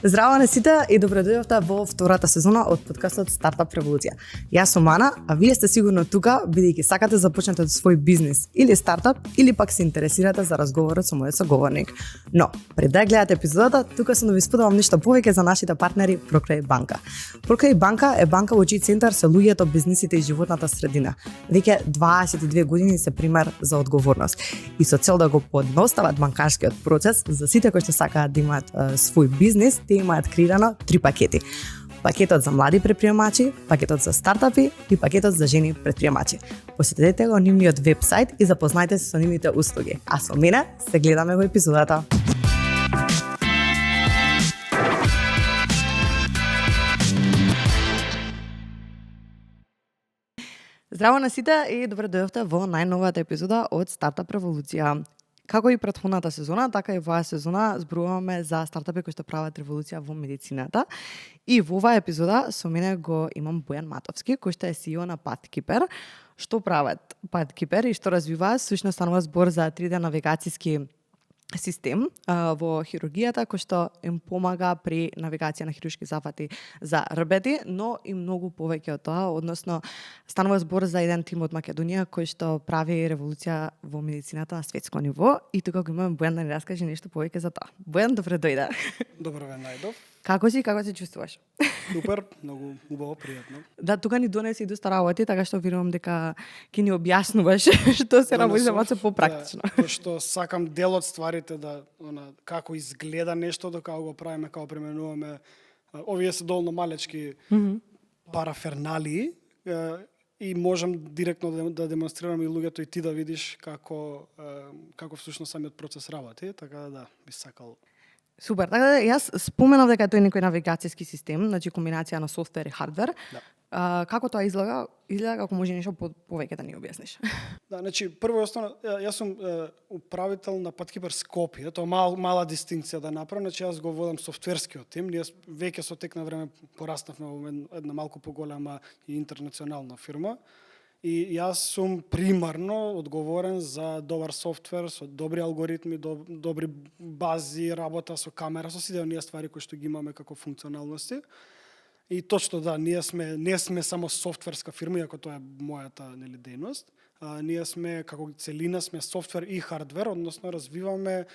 Здраво на сите и добро дојдовте во втората сезона од подкастот Стартап Револуција. Јас сум Ана, а вие сте сигурно тука бидејќи сакате да започнете свој бизнис или стартап или пак се интересирате за разговорот со мојот соговорник. Но, пред да гледате епизодата, тука сум да ви споделам нешто повеќе за нашите партнери Прокрај банка. Прокрај банка е банка во чиј центар се луѓето, бизнисите и животната средина. Веќе 22 години се пример за одговорност. И со цел да го подностават банкарскиот процес за сите кои што сакаат да имаат свој бизнис, те имаат креирано 3 пакети. Пакетот за млади предприемачи, пакетот за стартапи и пакетот за жени предприемачи. Посетете го нивниот вебсайт и запознајте се со нивните услуги. А со мене се гледаме во епизодата. Здраво на сите и добро дојдовте во најновата епизода од Стартап Револуција. Како и претходната сезона, така и оваа сезона зборуваме за стартапи кои што прават револуција во медицината. И во оваа епизода со мене го имам Бојан Матовски, кој што е CEO на Pathkeeper. Што прават Pathkeeper и што развиваат? Сушност станува збор за 3D навигацијски систем во хирургијата кој што им помага при навигација на хируршки зафати за рбети, но и многу повеќе од тоа, односно станува збор за еден тим од Македонија кој што прави револуција во медицината на светско ниво и тука го имаме Бојан да ни раскаже нешто повеќе за тоа. Бојан, добро дојде. Добро ве најдов. Како се чувствуваш? Супер, многу убаво, пријатно. Да, тука ни донеси доста работи, така што верувам дека ќе ни објаснуваш што се работи за малку попрактично. Да, што сакам дел од стварите да како изгледа нешто, како го правиме, како применуваме. Овие се доволно малечки параферналии и можам директно да демонстрирам и луѓето и ти да видиш како всушност самиот процес работи, така да би сакал. Супер, така да јас споменав дека тој е некој навигацијски систем, значи комбинација на софтвер и хардвер. Да. Како тоа изгледа, ако може нешто повеќе да ни објасниш? Да, значи прво и основно јас сум управител на Pathkeeper Скопје, тоа мала дистинкција да направам, значи јас го водам софтверскиот тим, ние веќе со тек на време пораснавме во една малку поголема и интернационална фирма. И јас сум примарно одговорен за добар софтвер, со добри алгоритми, добри бази, работа со камера, со сите оние ствари кои што ги имаме како функционалности. И точно да, не сме само софтверска фирма, иако тоа е мојата дејност. Ние сме како целина сме софтвер и хардвер, односно развиваме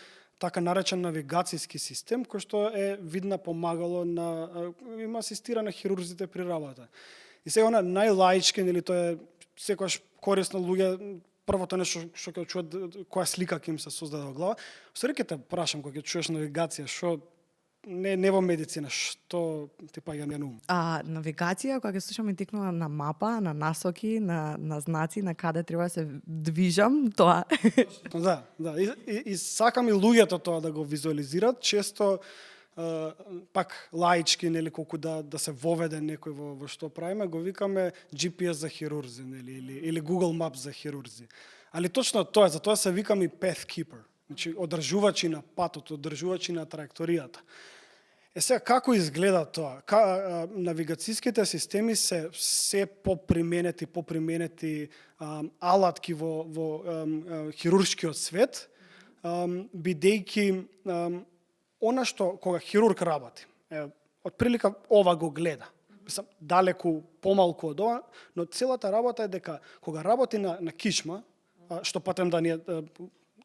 така наречен навигацијски систем кој што е видна помагало има асистира на хирурзите при работа. И сега она најлаички, нели тоа е секогаш корисно луѓе, првото нешто што ќе чуат, која слика ќе им се создаде во глава. Сори ќе те прашам кога ќе чуеш навигација, што не во медицина, што ти паѓа на ум? Навигација, кога ќе слушам, ми тикнува на мапа, на насоки, на знаци, на каде треба да се движам, тоа. Да. И сакам и луѓето тоа да го визуализират, често пак лаички, нели, колку да се воведе некој во што правиме, го викаме GPS за хирурзи, нели, или Google Maps за хирурзи. Али точно тоа, за тоа се викаме и Pathkeeper. Значи, одржувачи на патот, одржувачи на траекторијата. Сега, како изгледа тоа? Навигацијските системи се поприменети алатки во хируршкиот свет, бидејќи она што кога хирург работи, отприлика ова го гледа. Мислам, далеку помалку од ова, но целата работа е дека кога работи на кичма, што патем да ние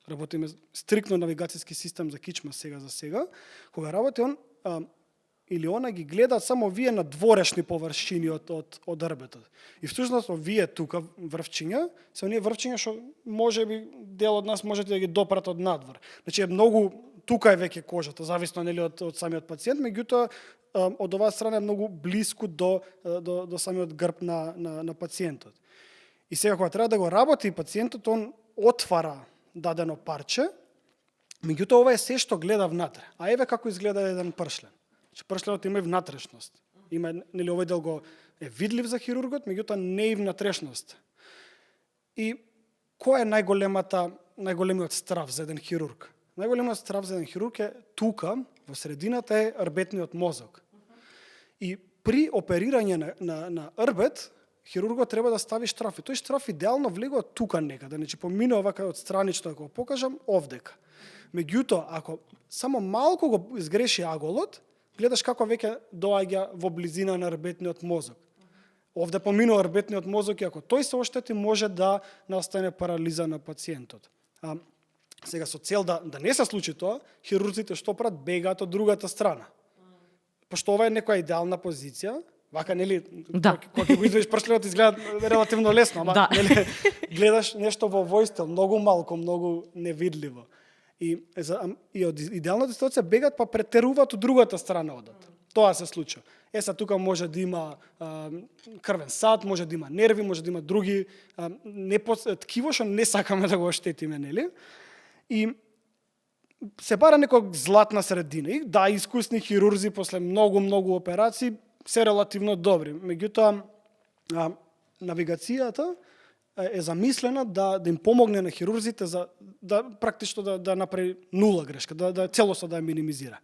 работиме стриктно навигацијски систем за кичма сега, кога работи он или она ги гледа само вие на дворешни површини од рбетот. И всушност вие тука врвчиња, се оние врвчиња што можеби дел од нас можете да ги допрат од надвор. Значи е многу тука е веќе кожата, зависно нели од самиот пациент, меѓутоа од оваа страна е многу блиску до самиот грб на пациентот. И сега кога треба да го работи пациентот, он отвара дадено парче, меѓутоа ова е се што гледа внатре. А еве како изгледа еден пршлен. Пршленот има и внатрешност. Има, нели, овој дел го е видлив за хирургот, меѓутоа не и внатрешност. И кој е најголемиот страв за еден хирург? Најголемиот страв за еден хирург е тука, во средината е рбетниот мозок. И при оперирање на рбет, хирургот треба да стави штраф. И тој штраф идеално влегува тука некаде, значи поминува вака од страничто, ако го покажам, овдека. Меѓутоа, ако само малку го изгреши аголот, гледаш како веќе доаѓа во близина на рбетниот мозок. Овде поминува рбетниот мозок и ако тој се оштети, може да настане парализа на пациентот. Сега со цел да не се случи тоа, хирурзите што прават, бегаат од другата страна. Пошто ова е некоја идеална позиција, вака нели кога го извадиш пршленот изгледа релативно лесно, ама нели гледаш нешто во војстел, многу малку, многу невидливо. И од идеалната ситуација бегаат па претеруваат од другата страна одат. Тоа се случува. Тука може да има крвен сад, може да има нерви, може да има други ткиво што не сакаме да го оштетиме, нели? И се бара некоја златна средина. И да, искусни хирурзи после многу операции се релативно добри. Меѓутоа, навигацијата е замислена да им помогне на хирурзите за да практично да направи нула грешка, да целосно да ја минимизира.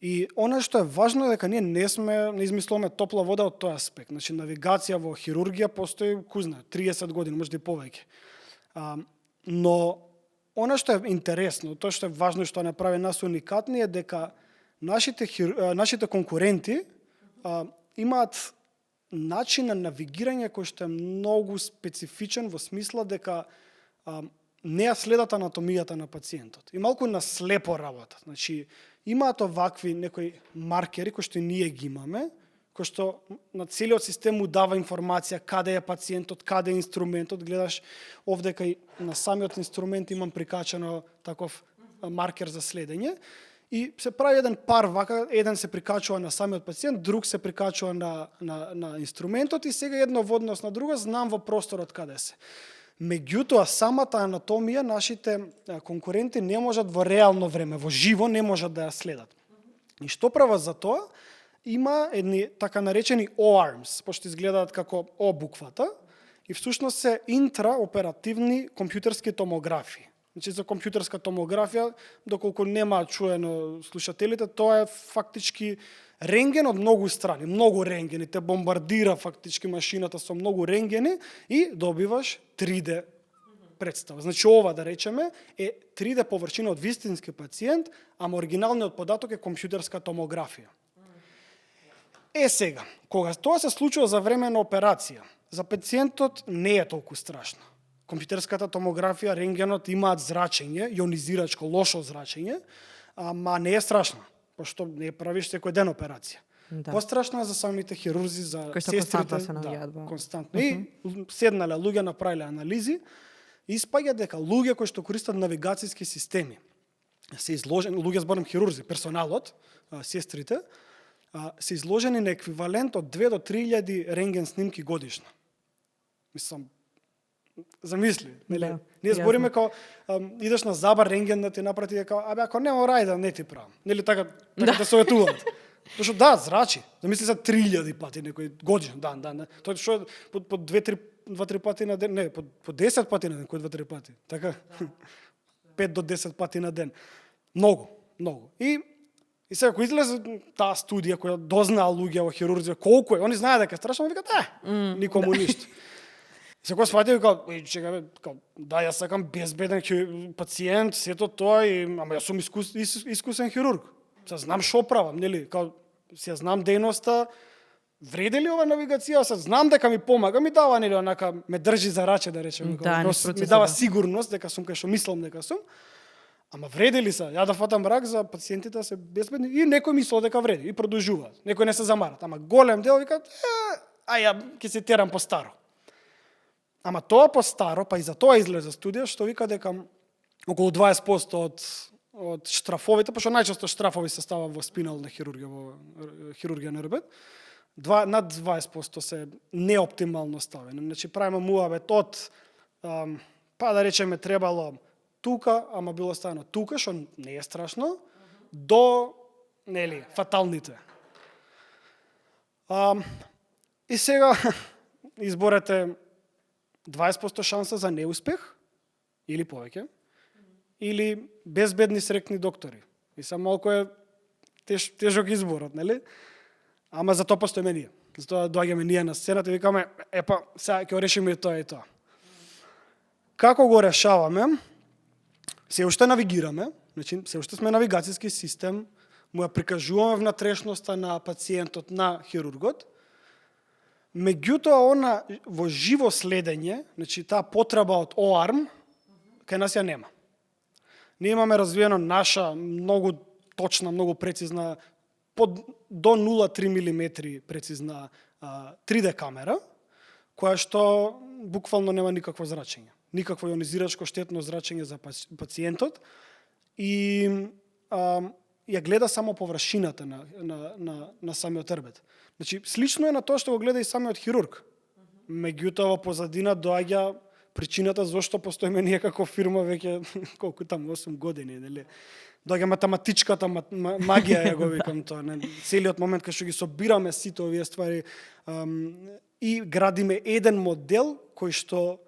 И она што е важно е дека ние не измислуваме топла вода од тој аспект. Значи, навигација во хирургија постои, кузна, 30 години, може и повеќе. Но она што е интересно, тоа што е важно и што направи нас уникатни е дека нашите конкуренти имаат начин на навигирање кој што е многу специфичен во смисла дека не ја следат анатомијата на пациентот. И малку на слепо работат. Значи, имаат овакви некои маркери кои што ние ги имаме, кои што на целиот систем му дава информација каде е пациентот, каде е инструментот. Гледаш овде кај на самиот инструмент имам прикачено таков маркер за следење. И се прави еден пар вака, еден се прикачува на самиот пациент, друг се прикачува на инструментот и сега едно во однос на друго знам во просторот каде се. Меѓутоа, самата анатомија, нашите конкуренти не можат во реално време, во живо не можат да ја следат. И што прават за тоа? Има едни така наречени O-arms, пошто изгледаат како О буквата, и всушност се интраоперативни компјутерски томографии. Значи, за компјутерска томографија, доколку нема чуено слушателите, тоа е фактички рентген од многу страни, многу рентгени, те бомбардира фактички машината со многу рентгени и добиваш 3D представа. Значи, ова, да речеме, е 3D површина од вистински пациент, ама оригиналниот податок е компјутерска томографија. Сега, кога тоа се случува за време на операција, за пациентот не е толку страшно. Компјутерската томографија, рентгенот имаат зрачење, јонизирачко, лошо зрачење, ама не е страшно, пошто не правиш секој ден операција. Да. Пострашно е за самите хирурзи, за сестрите, константно. И седнале луѓе, направиле анализи, и испаѓа дека луѓе кои што користат навигацијски системи, се изложени, луѓе зборам хирурзи, персоналот, сестрите, се изложени на еквивалент од 2 до 3000 рентген снимки годишно. Мислам, замисли, нели? Да, ние збориме како идеш на забар рентген да ти направи дека ако нема рај да не ти правам. Нели така да советуваат. Зашто да, зрачи. Замисли за 3000 пати некој годишно, да. Тоа што по 2-3 пати на ден, не, по 10 пати на ден, кој 2-3 пати. Така? 5 до 10 пати на ден. Многу. И сега кој излезе таа студија која дознаа луѓе во хирурзија колку е, они знаат дека е страшно, викаат никому ништо. Секој сватил чека, да, јас сакам безбеден пациент, сето тоа, ама јас сум искусен хирург. Се знам шо правам, нели? Се знам дејноста, вреди ли ова навигација, се знам дека ми помага, ми дава, нели, онака, ме држи за раче, да речем, ми дава сигурност дека сум кај што мислам дека сум. Ама вреди ли се? Ја да фатам рак за пациентите се безбедни и некој мислел дека вреди и продолжуваат. Некој не се замарат, ама голем дел викаат, ја ќе се терам по старо. Ама тоа по старо, па и за тоа излезе студија што вика дека околу 20% од штрафовите, пошто најчесто штрафови се става во спинална хирургија, во хирургија на рбет, над 20% се неоптимално ставени. Значи правиме муабет од па да речеме требало тука, ама било ставено тука, што не е страшно, до нели фаталните. И сега изборете 20% шанса за неуспех или повеќе, или безбедни срекни доктори. И са малку е тежок изборот, нели? Ама за тоа постоиме ние. Затоа доаѓаме ние на сцената и викаме, сега ќе решиме тоа и тоа. Како го решаваме? Се уште навигираме, значи се уште сме навигацијски систем, му ја прикажуваме внатрешноста на пациентот на хирургот. Меѓутоа, она во живо следење, значи таа потреба од OARM, кај нас ја нема. Ние имаме развиено наша многу точна, многу прецизна, до 0,3 мм прецизна 3D камера, која што буквално нема никакво зрачење. Никакво ионизирачко штетно зрачење за пациентот и ја гледа само површината на самиот рбет. Значи, слично е на тоа што го гледа и самиот хирург. Меѓутоа, во позадина доаѓа причината зошто постоиме ние како фирма веќе колку таму 8 години, нели? Доаѓа математичката магија, ја го викам тоа, не? Целиот момент кога што ги собираме сите овие ствари и градиме еден модел кој што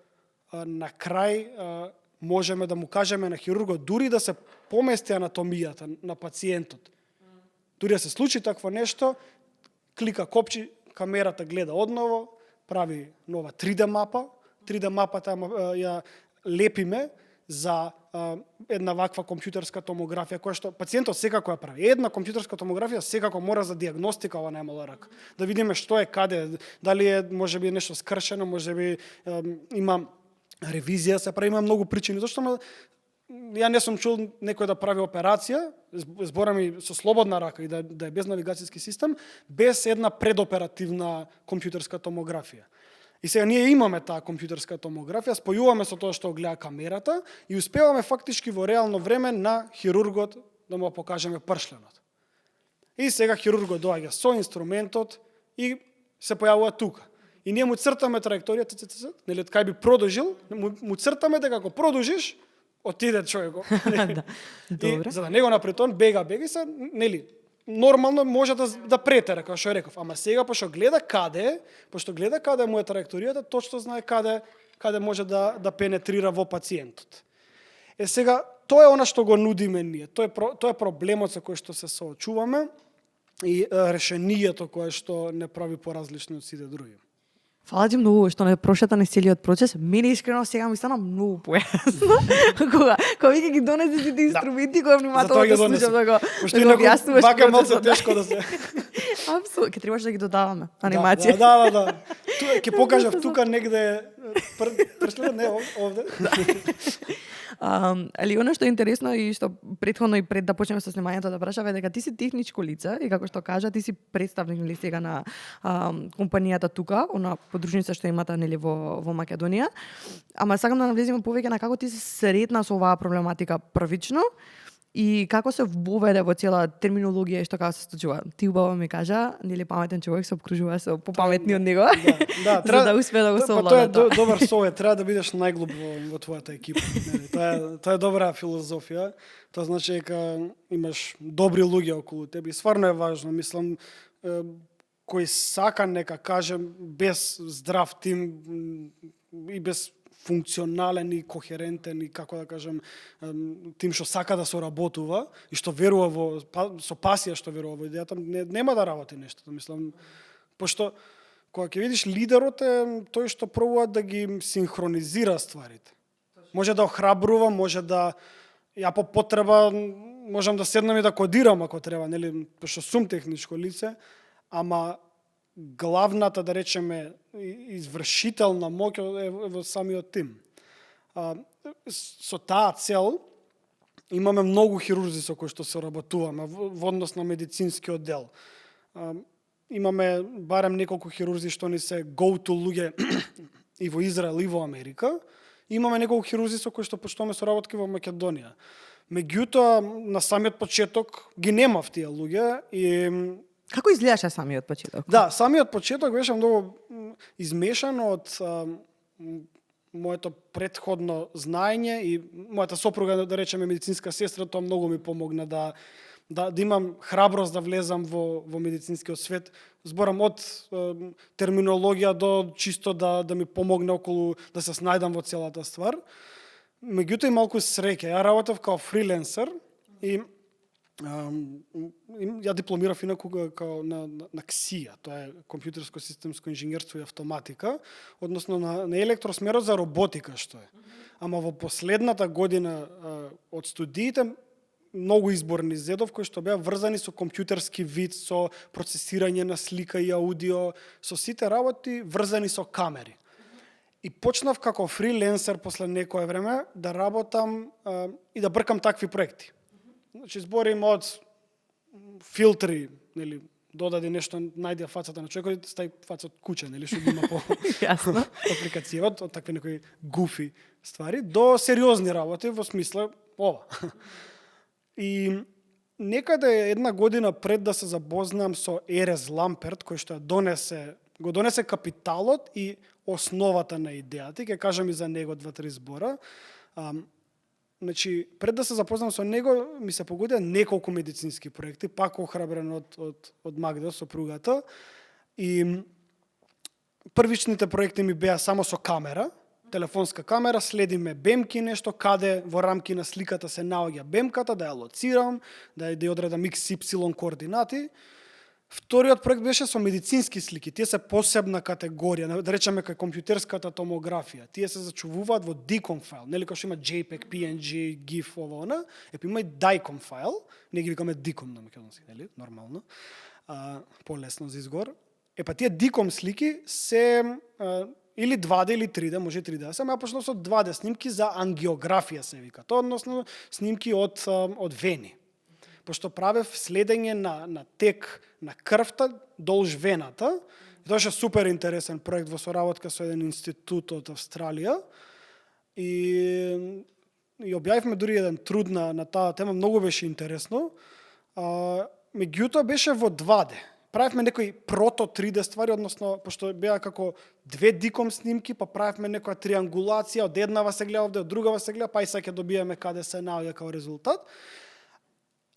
на крај можеме да му кажеме на хирургот дури да се помести анатомијата на пациентот. Дури да се случи такво нешто, клика копчи, камерата гледа одново, прави нова 3D мапа. 3D мапата ја лепиме за една ваква компјутерска томографија, која што пациентот секако ја прави. Една компјутерска томографија секако мора за дијагностика ова најмала рака. Да видиме што е каде, дали е можеби нешто скршено, можеби има ревизија, се прави, има многу причини. Зашто ја не сум чул некој да прави операција, зборам и со слободна рака и да е без навигацијски систем, без една предоперативна компјутерска томографија. И сега ние имаме таа компјутерска томографија, спојуваме со тоа што гледа камерата и успеваме фактички во реално време на хирургот да му покажеме пршленот. И сега хирургот доаѓа со инструментот и се појавува тука. И ние му цртаме траекторијата, нели, кај би продолжил, му цртаме дека ако продолжиш, отиде човекот. Добре. За да не го направи тоа, бега и се, нели, нормално може да претера, како што реков. Ама сега, пошто гледа каде му е траекторијата, точно знае каде може да пенетрира во пациентот. Сега, тоа е она што го нудиме ние. Тоа е проблемот со кој што се соочуваме и решението кое што не прави поразлични од сите други. Фала ти многу што не прошета на целиот процес. Мене искрено сега ми стана многу појасно. Кога веќе ги донесе сите инструменти, кои внимателно да слушам да го објаснуваш. Вака малку тешко да се. Апсолутно, ќе требаше да ги додаваме анимација. Да. Ќе покажав тука негде пред не овде. Али оно што е интересно и што претходно и пред да почнеме со снимањето да прашав е дека ти си техничко лице и како што кажа ти си представник нели сега на компанијата тука, она подружница што имате нели во Македонија. Ама сакам да навлеземе повеќе на како ти се сретна со оваа проблематика првично и како се воведе во цела терминологија и што како се случува. Ти убаво ми кажа, нели паметен човек се обкружува со попаметни од него. Да, за да успее да го совлада. Тоа е добар совет, треба да бидеш најглуб во твојата екипа. Тоа е добра филозофија. Тоа значи дека имаш добри луѓе околу тебе и стварно е важно, мислам, кој сака нека кажем без здрав тим и без функционален и кохерентен и како да кажем тим што сака да соработува и што верува со пасија што верува во идејата, нема да работи нешто, мислам, пошто кога ќе видиш лидерот е тој што пробува да ги синхронизира стварите. Може да охрабрува, може да ја по потреба можам да седнам и да кодирам ако треба, нели, пошто сум техничко лице, ама главната, да речеме, извршителна моќ е во самиот тим. Со таа цел имаме многу хирурзи со кои што соработуваме во однос на медицинскиот дел. Имаме барем неколку хирурзи што ни се go-to луѓе и во Израел и во Америка. Имаме неколку хирурзи со кои што почнуваме соработки во Македонија. Меѓутоа, на самиот почеток ги немав тие луѓе и како изгледаше самиот почеток? Да, самиот почеток беше многу измешан од моето претходно знаење и мојата сопруга, да речеме, медицинска сестра, тоа многу ми помогна да имам храброст да влезам во медицинскиот свет. Зборам од терминологија до чисто да ми помогне околу да се снајдам во целата ствар. Меѓутоа и малку среќа. Ја работев као фриленсер и ја дипломирав инаку на КСИ-а, тоа е компјутерско системско инженерство и автоматика, односно на електросмерот за роботика што е. Ама во последната година од студиите многу изборни зедов кои што беа врзани со компјутерски вид, со процесирање на слика и аудио, со сите работи врзани со камери. И почнав како фриленсер после некое време да работам и да бркам такви проекти. Значи зборим од филтри, нели, додади нешто, најде фацата на човекот, стај фаца од куќе, нели, што има по Јасно. апликацијава, од такви некои гуфи ствари, до сериозни работи во смисла ова. И некаде една година пред да се запознам со Ерес Ламперт, кој што го донесе капиталот и основата на идејата, ќе кажам и за него 2-3 збора. Значи, пред да се запознам со него, ми се погодија неколку медицински проекти, пак охрабрен од Магда, сопругата. И првичните проекти ми беа само со камера, телефонска камера, следиме бемки нешто, каде во рамки на сликата се наоѓа бемката, да ја лоцирам, да ја одредам XY координати. Вториот проект беше со медицински слики. Тие се посебна категорија, да речеме кај компјутерската томографија. Тие се зачувуваат во DICOM файл, нели како што има JPEG, PNG, GIF, ово она, има и DICOM файл, ние ги викаме DICOM на македонски, нели, нормално. Полесно за изгор. Тие DICOM слики се или 2D или 3D, може 3D. Само ја почнав со 2D снимки за ангиографија се вика, односно снимки од вени. Пошто правев следење на тек на крвта долж вената. И тоа беше супер интересен проект во соработка со еден институт од Австралија. И објавивме дури еден труд на таа тема, многу беше интересно. Меѓутоа беше во 2D. Правевме некои прото 3D ствари, односно, пошто беа како 2 DICOM снимки, па правевме некоја триангулација, од еднава се гледа овде, од другава се гледа, па и сега ќе добиеме каде се наоѓа како резултат.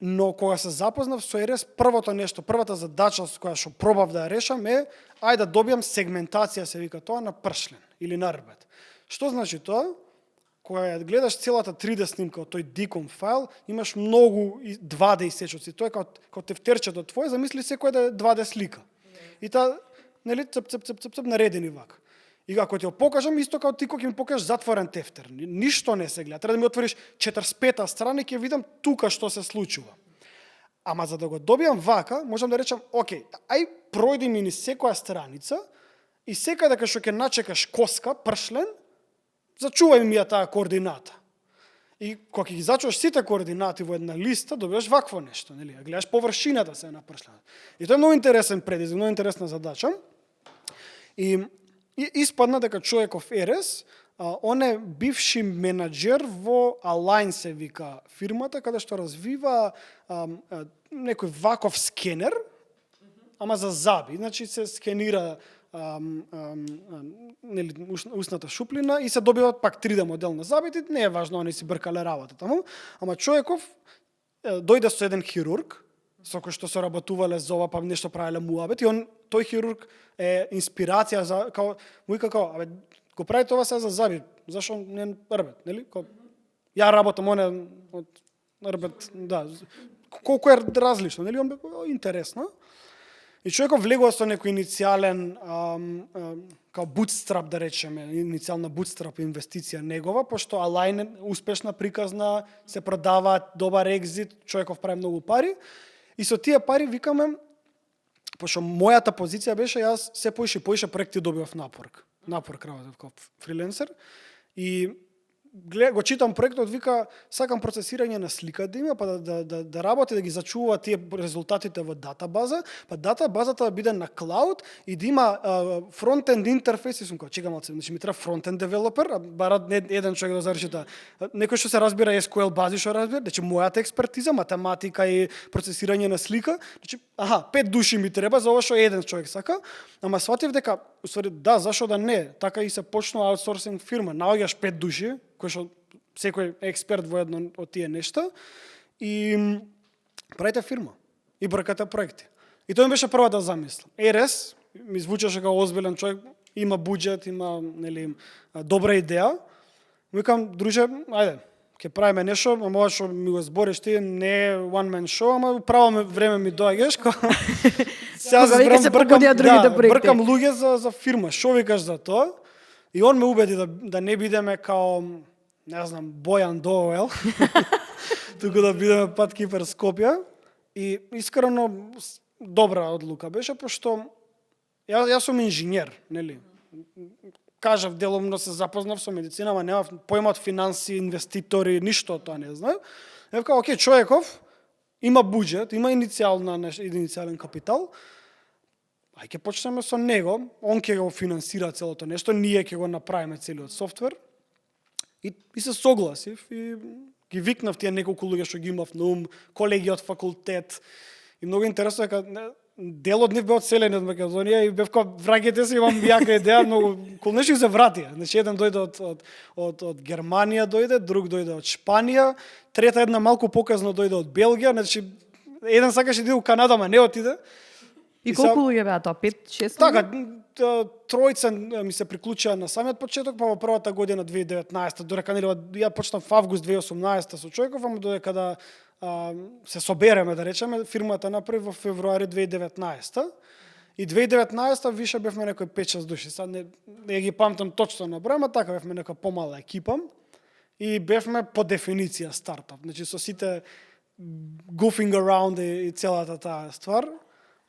Но кога се запознав со Ерес, првата задача со која што пробав да ја решам е ајде да добиам сегментација, се вика тоа, на пршлен или на рбет. Што значи тоа? Кога ја гледаш целата 3D снимка од тој DICOM файл, имаш многу 2D исечоци. Тоа е како тефтерчето твое, замисли секоја да е 2D слика. И таа, нели, цп наредени вака. И ако ти го покажам, исто како ти кога ќе ми покажеш затворен тефтер. Ништо не се гледа. Треба да ми отвориш 45-та страна и ќе видам тука што се случува. Ама за да го добиам вака, можам да речам, окей, ај пројди ми низ секоја страница и секаде кај што ќе начекаш коска, пршлен, зачувај ми ја таа координата. И кога ќе ги зачуваш сите координати во една листа, добиваш вакво нешто, нели? Гледаш површината се на пршленот. И тоа е многу интересен предизвик, многу интересна задача. И испадна дека човеков Ерес, он е бивши менаџер во Align се вика фирмата, каде што развива некој ваков скенер, ама за заби. Значи се скенира устната шуплина и се добива пак 3D модел на забите. Не е важно, они си бркале работа таму. Ама човеков дојде со еден хирург, со кој што се работувале за ова, па нешто правеле муабет, и тој хирург е инспирација за, му вика го прави тоа сега за заби, зашо не рбет, нели? Ја работам од рбет, да, колку е различно, нели? Он бе интересно. И човеков влегува со некој иницијален као bootstrap, да речеме, иницијална bootstrap инвестиција негова, пошто Align е успешна, приказна, се продаваат, добар екзит, човеков прави многу пари. И со тие пари викаме, пошто мојата позиција беше, јас се поише проекти добивав напорк работев како фриленсер. И го читам проектот, вика, сакам процесирање на слика да има, па да работи, да ги зачува тие резултатите во датабаза, па датабазата да биде на клауд и да има фронтенд интерфейс, и сум како, чекам малце, значи ми треба фронтенд девелопер, а барат еден човек да заврши тоа. Некој што се разбира SQL бази, што разбира, значи мојата експертиза, математика и процесирање на слика, значи, 5 души ми треба за ова што еден човек сака, ама сватив дека, уствари, да, зашо да не, така и се почнува аутсорсинг фирма, наоѓаш 5 души, кој што секој е експерт во едно од тие нешта и правите фирма и бркате проекти. И тоа ми беше првата замисла. Ерес ми звучеше како озбилен човек, има буџет, има, нели, добра идеја. Викам, друже, ајде, ќе правиме нешто, ама ова што ми го збориш ти не е one man show, ама право време ми доаѓаш. Сега бркам луѓе за фирма. Што викаш за тоа? И он ме убеди да не бидеме као, не знам, Бојан Доуел, туку да бидеме пат Кипар Скопје. И искрено добра одлука беше, пошто јас сум инженер, нели? Кажав, деломно се запознав со медицина, ама немав појма од финанси, инвеститори, ништо од тоа не знам. Ја кажав, окей, човеков има буџет, има иницијален капитал, ај ќе почнеме со него, он ќе го финансира целото нешто, ние ќе го направиме целиот софтвер. И се согласив и ги викнав тие неколку луѓе што ги имав на ум, колеги од факултет. И многу интересно е кога дел од нив бе одселени од Македонија и бевка враќајте се, имам јака идеја, многу колнеши се вратија. Значи еден дојде од Германија дојде, друг дојде од Шпанија, трета една малку показно дојде од Белгија, значи еден сакаше да иде у Канада, ама не отиде. И колку луѓе беа тоа? 5-6? Така, тројца ми се приклучија на самиот почеток, па во првата година 2019, додека нели ја почнав в август 2018 со човеков, ама додека да се собереме, да речеме, фирмата направи во февруари 2019. И 2019 више бевме некои 5-6 души. Сад не ги памтам точно на број, ама така бевме нека помала екипа и бевме по дефиниција стартап. Значи со сите goofing around и целата таа ствар.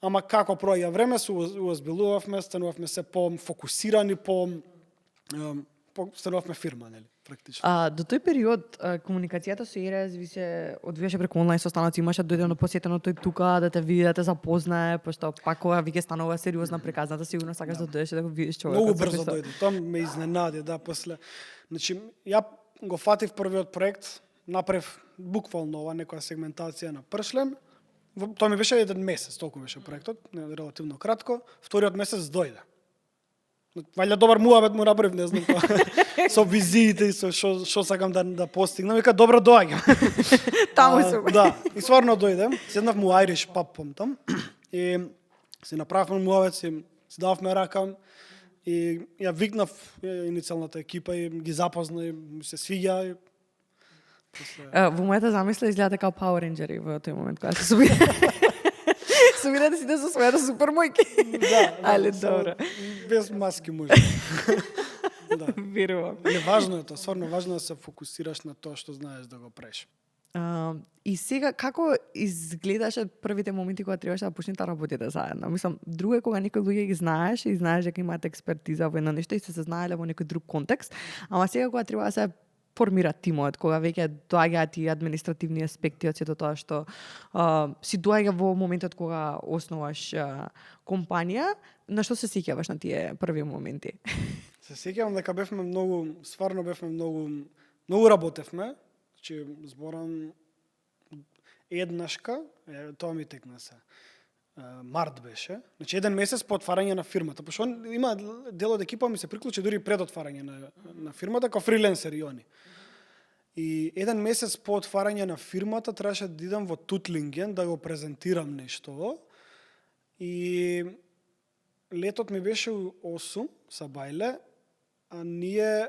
Ама како проаѓа време, се уозбилувавме, станувавме се по-фокусирани, станувавме фирма, нели, практично. До тој период комуникацијата со ЕРС ви се одвиеше преку онлайн состаноци, имаше дојдено посетено тој тука да те види, да те запознае, пошто пак кога виќе станува сериозна приказната, сигурно сакаш да дојдеш да го видиш човекот. Многу брзо дојде, тоа ме изненади, да, после. Значи, ја го фатив првиот проект, направив буквално ова некоја сегментација на пршлем. Тоа ми беше еден месец, толку беше проектот, релативно кратко. Вториот месец дојде. Вајде добар муабет му направив, не знам тоа. Со визиите и со што сакам да постигнам. Вика, добро доаѓам. Таму сум. Да, и стварно дојде. Седнав му Irish pub там и си направивме муабет, си дававме рака и ја викнав иницијалната екипа и ги запозна и ми се свиѓа. Во мојата замисла изгледа како Power Rangers во тој момент кога се собира. Собирате сите со својата супер мојки. Да, але добро. Без маски може. Да. Верувам. Не важно е тоа, стварно важно е да се фокусираш на тоа што знаеш да го правиш. И сега како изгледаше првите моменти кога требаше да почнете да работите заедно? Мислам, друго е кога некои луѓе ги знаеш и знаеш дека имаат експертиза во едно нешто и се знаеле во некој друг контекст, ама сега кога треба да се формира тимот, кога веќе доаѓаат и административни аспекти од сето тоа што си доаѓа во моментот кога основаш компанија, на што се сеќаваш на тие први моменти? Се сеќавам дека бевме многу, стварно бевме многу работевме. Значи зборам еднашка, тоа ми текна се. Март беше. Значи еден месец по отварање на фирмата, пошто има дел од екипа ми се приклучи дури пред отварање на фирмата како фриленсери они. И еден месец по отварање на фирмата требаше да идам во Тутлинген да го презентирам нешто. И летот ми беше 8 са бајле, а ние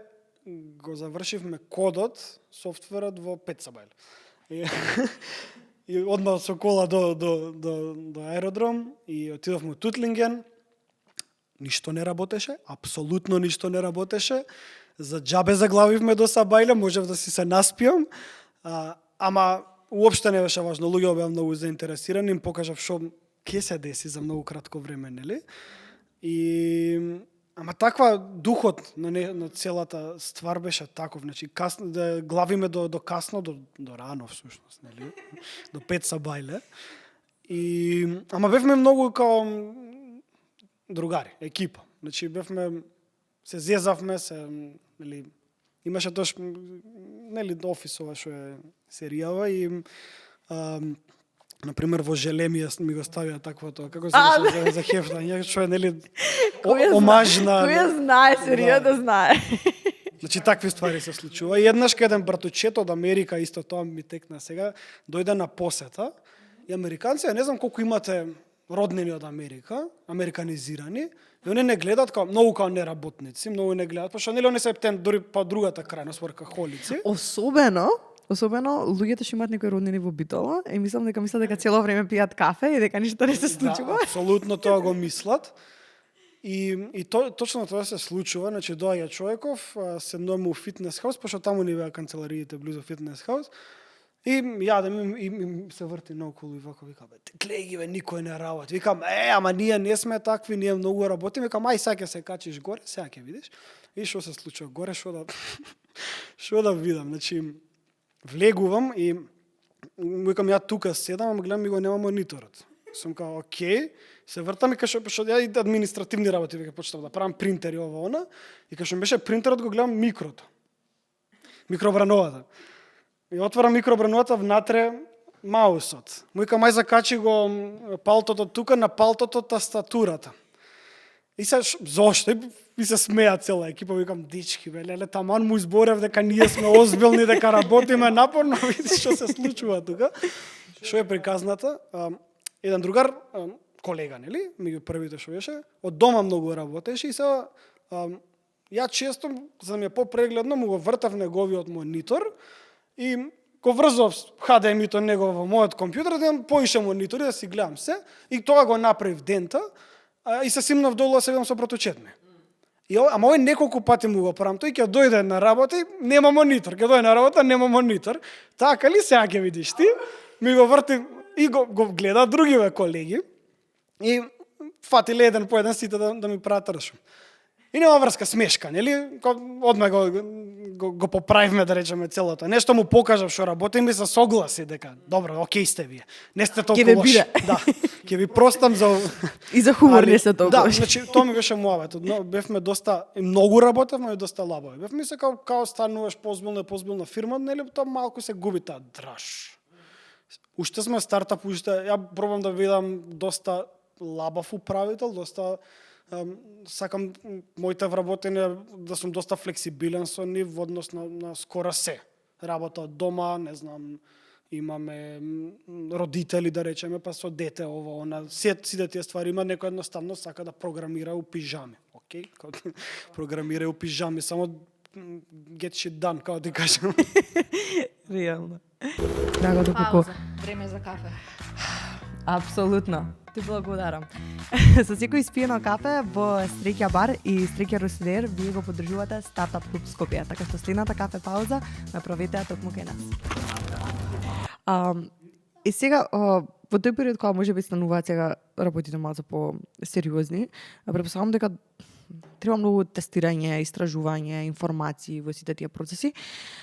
го завршивме кодот, софтверот во 5 са бајле. И одмah со кола до аеродром и отидовме во Тутлинген. Ништо не работеше, апсолутно ништо не работеше. За џабе заглавивме до Сабајле, можев да си се наспиам. Ама уопште не беше важно, луѓе беа многу заинтересирани, им покажав што ќе се деси за многу кратко време, нели? Ама таква духот на целата ствар беше таков, значи да главиме до касно, до рано всушност, нели? До 5 Сабајле. Ама бевме многу као другари, екипа. Значи бевме, се зезавме, нели, имаше тош, нели, офисова што е серијава и например во Желеми ми го ставија таквото, како се беше за хефтање, што е, нели, омажна. Кој знае, серијата да знае. Значи такви ствари се случува. И еднаш еден братучет од Америка, исто тоа ми текна сега, дојде на посета и американци, не знам колку имате роднини од Америка, американизирани, и они не гледат како многу како неработници, многу не гледат, пошто нели они се дури по другата крајност воркахолици. Особено луѓето што имаат некои роднини во Битола, и мислам дека цело време пијат кафе и дека ништо не се случува. Да, апсолутно тоа го мислат. И точно тоа се случува, значи доаѓа човеков, седнуваме у фитнес хаус, пошто таму ни беа канцелариите близу фитнес хаус, И јадем и се врти наоколу и вака вика, гледај ги бе, никој не работи. Викам, ама ние не сме такви, ние многу работиме. Викам, ај сега ќе се качиш горе, сега ќе видиш. И што се случува горе, што да видам. Значи, влегувам и викам, ја тука седам, ама гледам и го нема мониторот. Сум као, окей, се вртам и кај што ја и административни работи веќе почнав да правам принтери ова она. И кај што беше принтерот го гледам микрото. Микробрановата. И отварам микробрановата, внатре маусот. Му викам, ај закачи го палтото тука, на палтото тастатурата. И се, зошто? И се смеа цела екипа, викам, дички, бе, леле, таман му изборев дека ние сме озбилни, дека работиме напорно, видиш што се случува тука. Што е приказната? Еден другар, колега, нели, меѓу првите што беше, од дома многу работеше и сега ја често, за да ми е попрегледно, му го вртав неговиот монитор и го врзав HDMI-то него во мојот компјутер, да имам поише монитори, да си гледам се, и тоа го направив дента, и се симнав долу да се видам со проточетме. Ама овој неколку пати му го правам, тој ќе дојде на работа и нема монитор, ќе дојде на работа, нема монитор. Така ли сега ќе видиш ти? Ми го врти и го гледа другиве колеги и фатиле еден по еден сите да ми прават ршум. И нема врска, смешка, нели? Одма го поправивме, да речеме, целото. Нешто му покажав што работи и ми се согласи дека, добро, окей сте вие. Не сте толку лоши. Да, ќе ви простам за... И за хумор не се толку Да, лоши. значи, тоа ми беше муавето. Бевме доста, многу работевме и доста лабави. Бевме се као стануваш позбилна фирма, нели, тоа малку се губи таа драж. Уште сме стартап, ја пробам да видам доста лабав управител, доста сакам моите вработење да сум доста флексибилен со нив во однос на скоро се. Работа од дома, не знам, имаме родители, да речеме, па со дете ово, она, сите тие ствари има, некој едноставно сака да програмира у пижами. Окей, програмира у пижами, само get shit done, како ти кажам. Реално. Да го доколку. Пауза. Време за кафе. Апсолутно. Ти благодарам. Со секој испиено кафе во Стрекја бар и Стрекја Русидер вие го поддржувате Стартап Клуб Скопје, така што следната кафе пауза ме проведете токму кај нас. И сега, во тој период кога можеби стануваат сега работите малку по-сериозни, препосавам дека треба многу тестирање, истражување, информации во сите тие процеси.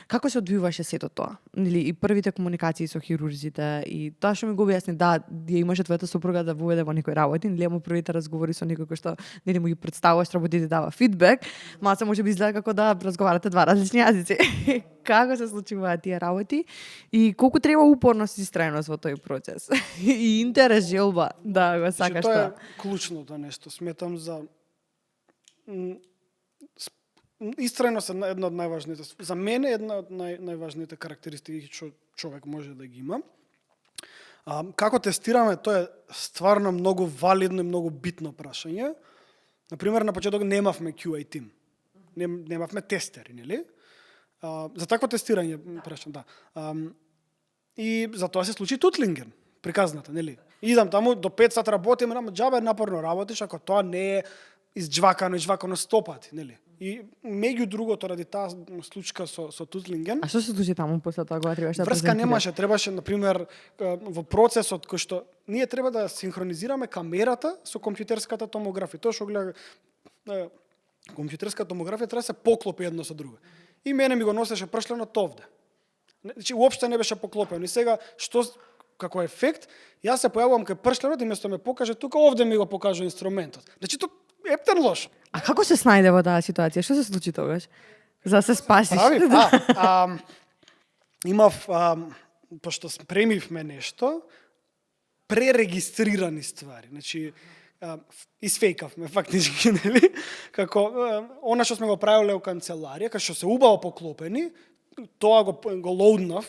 Како се одвиваше сето тоа? Нели и првите комуникации со хирурзите и тоа што ми го објасни, да, ја имаше твојата супруга да воведе во некој работи, нели му првите разговори со некој кој што нели му ги представуваш работите, дава фидбек, маса можеби изгледа како да разговарате два различни јазици. Како се случуваат тие работи и колку треба упорност и истрајност во тој процес? И интерес, желба да го сакаш Тоа тоа. е клучното нешто, сметам за истрајност е една од најважните, за мене една од најважните карактеристики што човек може да ги има. Како тестираме, тоа е стварно многу валидно и многу битно прашање. Например, на почеток немавме QA тим. Немавме тестери, нели? За такво тестирање прашам, да. И за тоа се случи тутлинген, приказната, нели? Идам таму до 5 сат работим, ама џабе напорно работиш ако тоа не е изџвакано 100 пати, нели? И меѓу другото ради таа случка со тутлинген. А што се случи таму после тоа кога требаше да Врска презентираш? немаше, требаше на пример во процесот кој што ние треба да синхронизираме камерата со компјутерската томографија. Тоа што гледа компјутерската томографија треба да се поклопи едно со друго. И мене ми го носеше пршленот овде. Значи уопште не беше поклопено. И сега што како ефект, јас се појавувам кај пршленот и место ме покаже тука, овде ми го покажа инструментот. Значи тоа ептен лош. А како се снајде во таа ситуација? Што се случи тогаш? За да се спасиш? Прави, имав, пошто спремивме нешто, пререгистрирани ствари. Значи, изфејкавме фактички, нели? Како, она што сме го правиле во канцеларија, кај што се убаво поклопени, тоа го лоуднав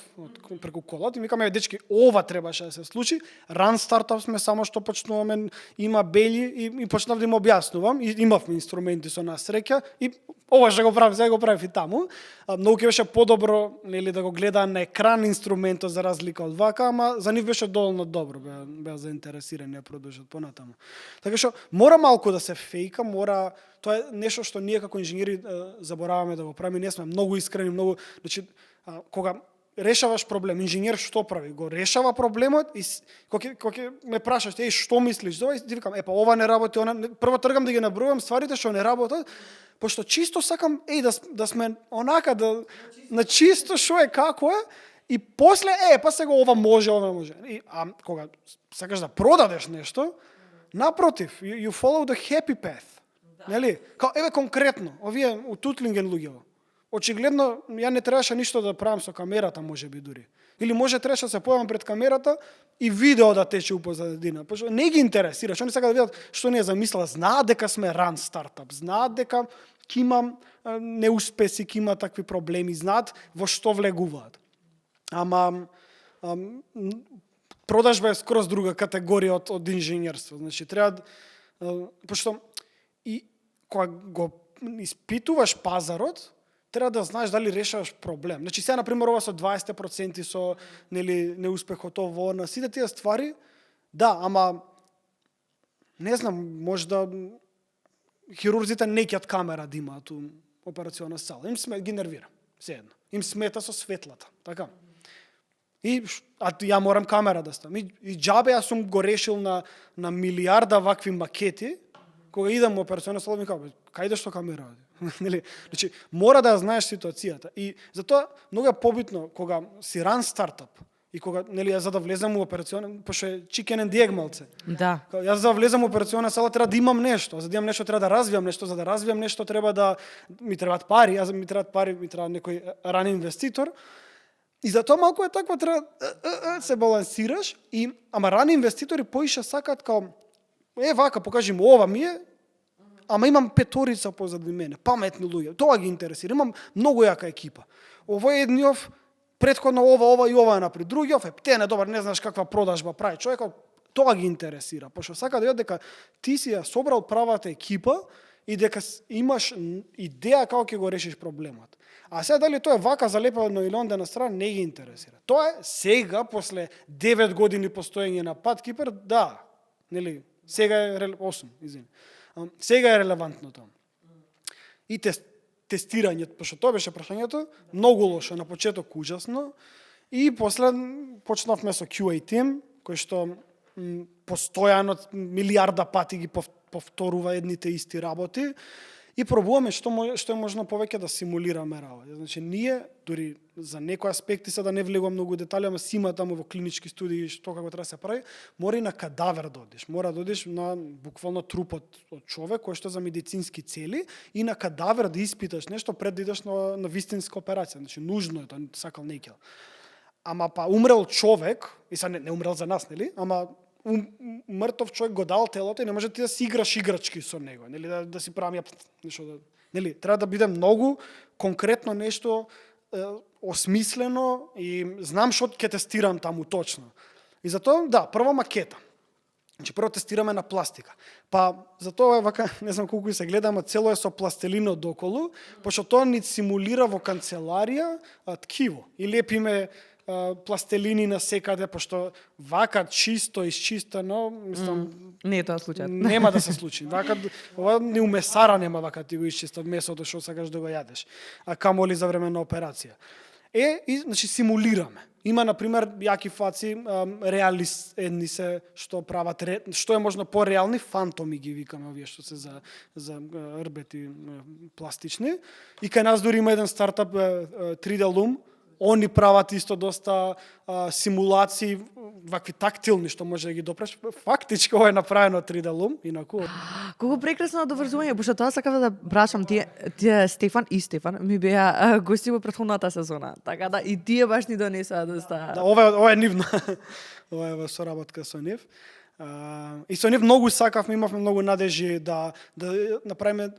преку колот и викаме, дечки, ова требаше да се случи. Run startup сме, само што почнуваме, има бели и почнав да им објаснувам и имавме инструменти со нас среќа и ова што го правив, сега го правив и таму. Многу ќе беше подобро, нели, да го гледа на екран инструментот за разлика од вака, ама за нив беше доволно добро, беа заинтересирани да продолжат понатаму. Така што мора малку да се фејка, мора, тоа е нешто што ние како инженери забораваме да го правиме, ние сме многу искрени, многу, значи кога решаваш проблем. Инженер што прави? Го решава проблемот и кога ме прашаш, што мислиш за ова? И викам, па ова не работи, прво тргам да ги набројам стварите што не работат, пошто чисто сакам да сме онака на чисто што е како е и после па сега ова може. А кога сакаш да продадеш нешто, напротив, you follow the happy path. Нели? Еве конкретно, овие утутлинген луѓе. Очигледно, ја не требаше ништо да правам со камерата, можеби дури. Или може требаше да се појавам пред камерата и видео да тече у позадина. Пошто не ги интересира, што не сака да видат што не е замислила. Знаат дека сме ран стартап, знаат дека ќе имам неуспеси, ќе има такви проблеми, знаат во што влегуваат. Ама продажба е скроз друга категорија од инженерство. Значи треба пошто и кога го испитуваш пазарот, треба да знаеш дали решаваш проблем. Значи сега на пример ова со 20% со неуспехот на сите тие ствари, да, ама не знам, може да хирурзите не ќат камера да имаат у операциона сала. Им ги нервира, седно. Им смета со светлата, така. Ја морам камера да ставам. И џабе јас сум го решил на милиарда вакви макети, кога идам во операциона сала, ми кажа, кај идеш со камера? Значи, мора да знаеш ситуацијата. И затоа многу е побитно кога си ран стартап и кога за да влезам у операциона, пошто е chicken and egg малце. Да. Јас за да влезам у операциона сала треба да имам нешто, за да имам нешто треба да развивам нешто, за да развивам нешто треба да ми требаат пари, ми треба некој ран инвеститор. И затоа малку е таква треба се балансираш ама рани инвеститори поише сакаат као вака покажи му ова ми е, ама имам петорица позади мене, паметни луѓе. Тоа ги интересира. Имам многу јака екипа. Овој едниов претходно ова и ова напри. Другиов не добар, не знаеш каква продажба прави човекот. Тоа ги интересира, пошто сака да видат дека ти си ја собрал правата екипа и дека имаш идеја како ќе го решиш проблемот. А сега дали тоа е вака залепено или онде на страна, не ги интересира. Тоа е сега, после 9 години постоење на Pathkeeper, да, нели, сега е 8, извини. Сега е релевантно тоа. И тестирањето, пошто тоа беше прашањето, многу лошо, на почеток ужасно, и после почнавме со QA тим, кој што постојано милиарда пати ги повторува едните исти работи, и пробуваме што е можно повеќе да симулираме работа. Значи, ние, дури за некои аспекти, се да не влегувам многу детали, ама си има таму во клинички студии што како треба да се прави, мора и на кадавер да одиш. Мора да одиш на буквално трупот од човек, кој што за медицински цели, и на кадавер да испиташ нешто пред да идеш на вистинска операција. Значи, нужно е, тоа сакал не ќел. Ама па умрел човек, и са не умрел за нас, нели? Ама мртов човек го дал телото и не може ти да си играш играчки со него, нели, да си правам нешто, нели, треба да биде многу конкретно нешто осмислено и знам што ќе тестирам таму точно. И затоа, да, прво макета. Значи, прво тестираме на пластика. Па, затоа вака, не знам колку се гледаме, цело е со пластелино доколу, пошто тоа ни симулира во канцеларија ткиво. И лепиме пластелини на секаде, пошто вака чисто исчистено, мислам, не е тоа случајот. Нема да се случи. Вака ова ни у месара нема вака ти го исчистат месото што сакаш да го јадеш. А камоли за време на операција. И значи симулираме. Има на пример јаки фаци, едни се што прават, што е можно пореални, фантоми ги викаме овие што се за рбети пластични. И кај нас дури има еден стартап 3D Loom. Они прават исто доста симулации, вакви тактилни, што може да ги допреш. Фактички ова е направено 3D Loom, инаку. Колку прекрасно доврзување, пошто тоа сакав да прашам, тие Стефан ми беа гости во претходната сезона, така да и тие баш ни донесоа доста. Да, ова е нивна. Ова е во соработка со нив. И со нив многу сакавме, имавме многу надежи да направиме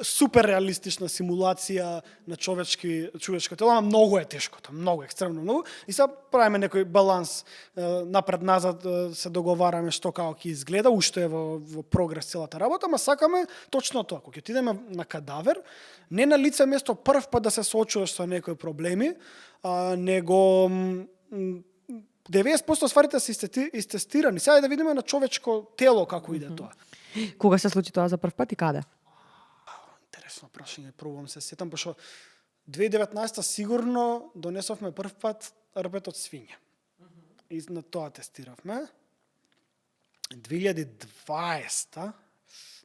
супер реалистична симулација на човечко тело, ама многу е тешко, многу, екстремно многу. И сега правиме некој баланс, напред-назад се договараме што како ќе изгледа, уште е во прогрес целата работа, ама сакаме точно тоа. Кога ќе отидеме на кадавер, не на лице место прв пат да се соочуваш со некои проблеми, него 90% стварите се истестирани. Сега да видиме на човечко тело како иде тоа. Кога се случи тоа за прв пат и каде? Интересно прашање, пробувам се сетам, пошто 2019 сигурно донесовме прв пат рпет од свиње. И на тоа тестиравме. 2020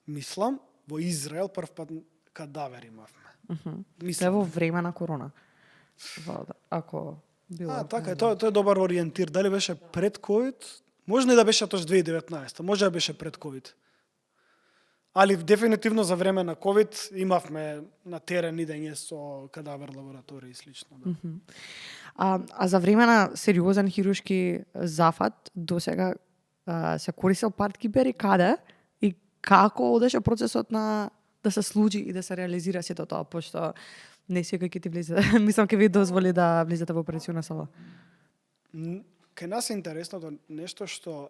мислам, во Израел прв пат кадавер имавме. Се во време на корона. Ако било. Така, тоа е добар ориентир. Дали беше пред COVID? Може и да беше тош 2019, може да беше пред COVID. Али дефинитивно за време на COVID имавме на терен идење со кадавер лаборатории и слично. Да. А за време на сериозен хируршки зафат досега се користел парткипер и каде и како одеше процесот на да се случи и да се реализира сето тоа, пошто не секој ќе ти влезе, мислам ќе ви дозволи да влезете во операциона сала. Кај нас е интересното нешто што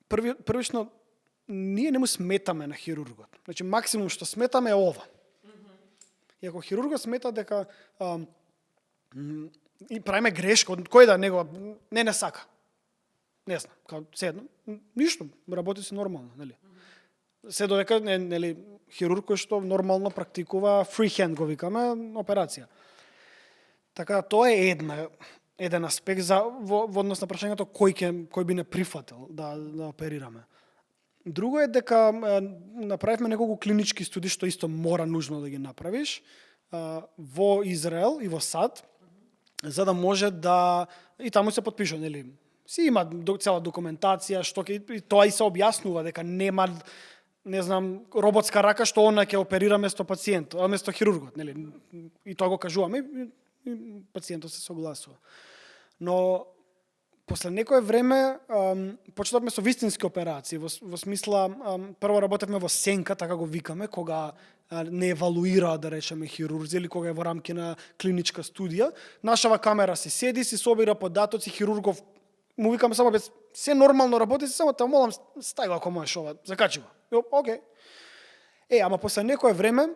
првично ние не му сметаме на хирургот. Значи максимум што сметаме е ова. И ако хирургот смета дека и правиме грешка, кој да него не сака. Не знам, као седно, ништо, работи се нормално, нели? Се додека нели хирург кој што нормално практикува freehand го викаме операција. Така тоа е еден аспект за во однос на прашањето кој би не прифатил да оперираме. Друго е дека направивме неколку клинички студии што исто мора нужно да ги направиш во Израел и во САД за да може да и таму се потпишува, нели? Си има цела документација што и тоа и се објаснува дека нема не знам роботска рака што она ќе оперира место пациент, место хирургот, нели? И тоа го кажуваме и пациентот се согласува. Но после некое време почнавме со вистински операции, во смисла прво работевме во сенка, така го викаме, кога не евалуира, да речеме, хирурзи или кога е во рамки на клиничка студија. Нашава камера си седи, си собира податоци, хирургов му викаме само без се нормално работи, само те молам стај го ако можеш ова, закачи го. Окей. Ама после некое време,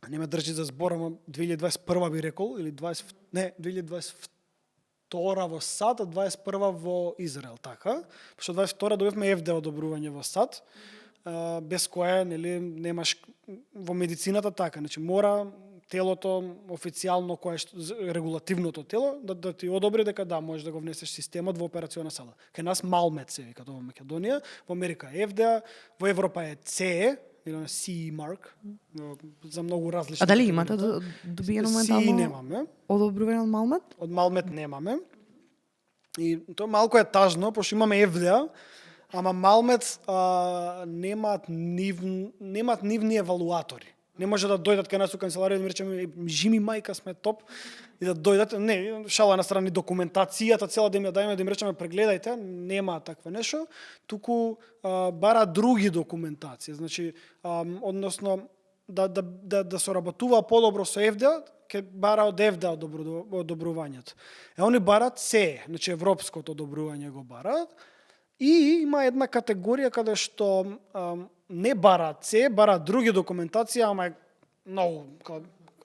не ме држи за збор, ама 2021 би рекол, или 2022 во САД, а 21 во Израел, така. Пошто 22 добивме FDA одобрување во САД, без кое, нели, немаш во медицината така, значи мора телото официјално кое регулативното тело да ти одобри дека да можеш да го внесеш системот во операциона сала. Кај нас Малмет се вика тоа во Македонија, во Америка е FDA, во Европа е CE, или на CE mark, за многу различни. А дали имате добиено моментално? CE немаме. Одобрување од Малмет? Од Малмет немаме. И тоа малку е тажно, пошто имаме FDA, ама Малмет немаат нивни евалуатори. Не може да дојдат кај нас у канцеларија да ми речеме жими мајка сме топ и да дојдат, не, шала на страни документацијата цела да им ја дајме да им речеме прегледајте, нема такво нешто, туку бара други документации. Значи, односно да соработува подобро со FDA, ќе бара од FDA одобрувањето. Они барат се, значи европското одобрување го барат. И има една категорија каде што не барат се, барат други документација, ама е многу,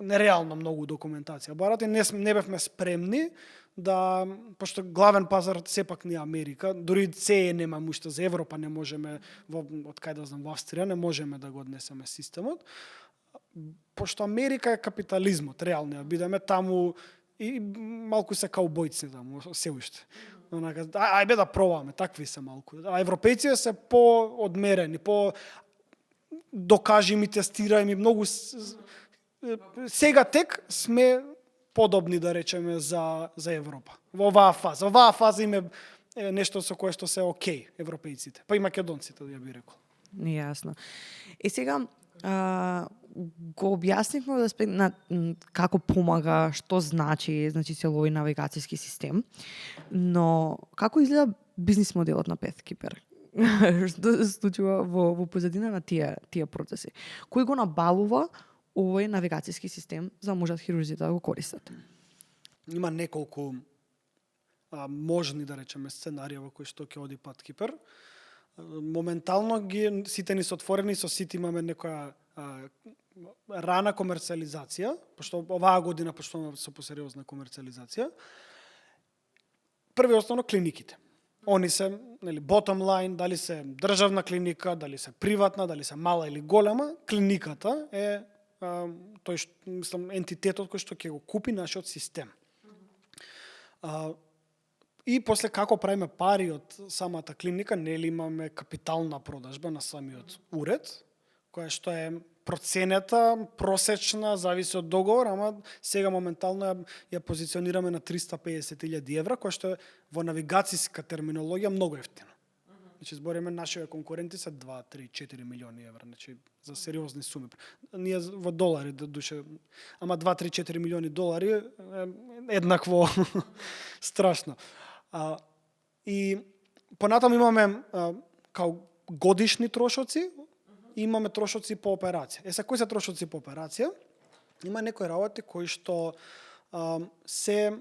нереално многу документација. Барат и не бевме спремни да, пошто главен пазар сепак не Америка, дури се немаме уште за Европа, не можеме, од кај да знам, во Австрија не можеме да го однесеме системот, пошто Америка е капитализмот, реално, бидеме таму и малку се каубојци таму, се уште. Ајде да пробаме, такви се малку. А европејците се по-одмерени, докажими, тестираеми, многу сега тек сме подобни да речеме за Европа. Во оваа фаза име нешто со кое што се окей европејците, па и македонците да ја би рекол. Јасно. И сега го објаснивме на како помага, што значи целови навигацијски систем, но како изгледа бизнис моделот на PathKeeper? Што се случува во позадина на тие процеси? Кој го набавува овој навигацијски систем за можат хирурзите да го користат? Има неколку можни, да речеме, сценарија во кои што ќе оди PathKeeper. Моментално сите ни се отворени, со сите имаме некоја рана комерциализација, пошто оваа година почнуваме со посериозна комерциализација. Први основно клиниките. Они се, нели, bottom line, дали се државна клиника, дали се приватна, дали се мала или голема, клиниката е тој мислам ентитетот кој што ќе го купи нашиот систем. И после како правиме пари од самата клиника, нели имаме капитална продажба на самиот уред, која што е проценета просечна, зависи од договор, ама сега моментално ја позиционираме на 350.000 евра, која што е во навигацијска терминологија многу ефтино. Значи збориме нашите конкуренти се 2, 3, 4 милиони евра, значи за сериозни суми. Ние во долари душе, ама 2, 3, 4 милиони долари еднакво страшно. И понатаму имаме као годишни трошоци, и имаме трошоци по операција. Се кои се трошоци по операција? Има некои работи кои што се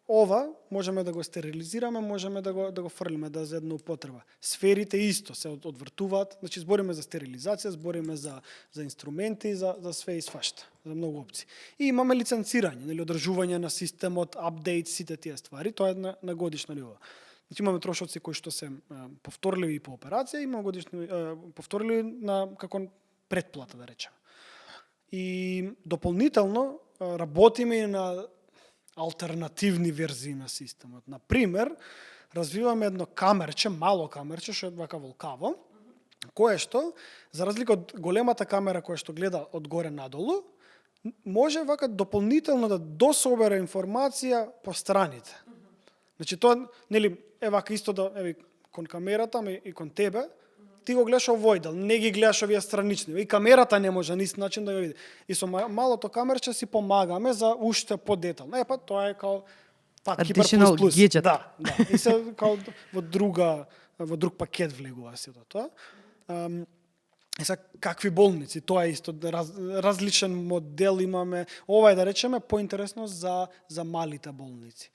ова можеме да го стерилизираме, можеме да го фрлиме да за една употреба. Сферите исто се одвртуваат, значи збориме за стерилизација, збориме за инструменти, за све и свашта, за многу опции. И имаме лиценцирање, нели одржување на системот, апдейт, сите тие ствари, тоа е на годишно ниво. Значи имаме трошоци кои што се повторливи по операција, имаме годишни повторливи на како претплата да речеме. И дополнително работиме и на алтернативни верзии на системот. Например, развиваме едно камерче, мало камерче, што е вака волкаво, кое што, за разлика од големата камера која што гледа од горе надолу, може вака дополнително да дособере информација по страните. Значи тоа, нели, е вака исто да, еве, кон камерата и кон тебе, ти го гледаш овој дел, не ги гледаш овие странични. И камерата не може на ист начин да го види. И со малото камерче си помагаме за уште подетално. Па тоа е као additional gadget. Да. И се као во друг пакет влегува сето тоа. Какви болници? Тоа е исто различен модел имаме. Ова е да речеме поинтересно за малите болници.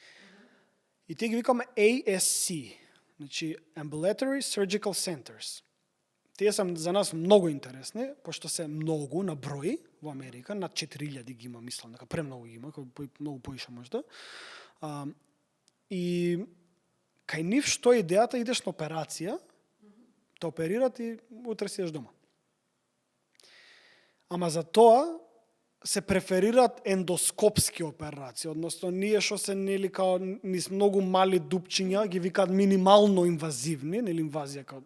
И тие ги викаме ASC, значи Ambulatory Surgical Centers. Тие се за нас многу интересни, пошто се многу на број во Америка, над 4000 ги има, мислам, дека премногу ги има, многу поише можда. И кај нив што е идејата, идеш на операција, те оперират и утре си еш дома. Ама за тоа се преферираат ендоскопски операции, односно ние што се нели као низ многу мали дупчиња ги викаат минимално инвазивни, нели инвазија као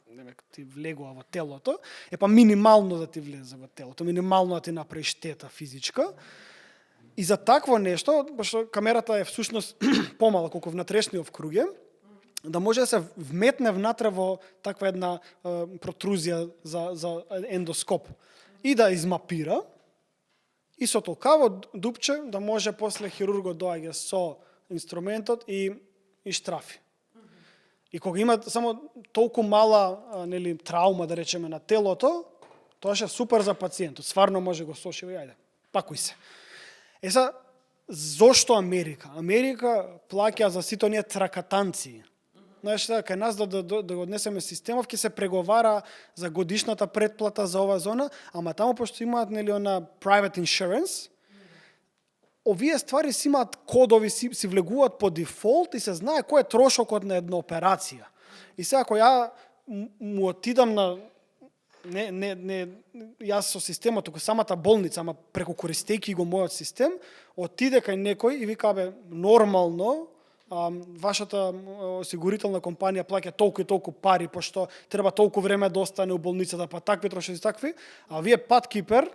ти влегува во телото, па минимално да ти влезе во телото, минимално да ти направи штета физичка. И за такво нешто, пошто камерата е всушност помала колку внатрешниот круг е, да може да се вметне внатре во таква една протрузија за ендоскоп и да измапира. И со толкаво дупче да може после хирургот доаѓа со инструментот и штрафи. И кога има само толку мала нели траума да речеме на телото, тоа е супер за пациентот. Стварно може го сошива и ајде. Пакуј се. Зошто Америка? Америка плаќа за сите оние тракатанци. Знаеш, кај нас да го однесеме системов, ќе се преговара за годишната претплата за оваа зона, ама таму пошто имаат нели она private insurance, овие ствари си имаат кодови, си влегуваат по дефолт и се знае кој е трошокот на една операција. И сега ако ја му отидам на не јас со системот, туку самата болница, ама преку користејќи го мојот систем, отиде кај некој и вика бе нормално вашата осигурителна компанија плаќа толку и толку пари, пошто треба толку време да остане у болницата, па такви трошоци такви, а вие паткипер,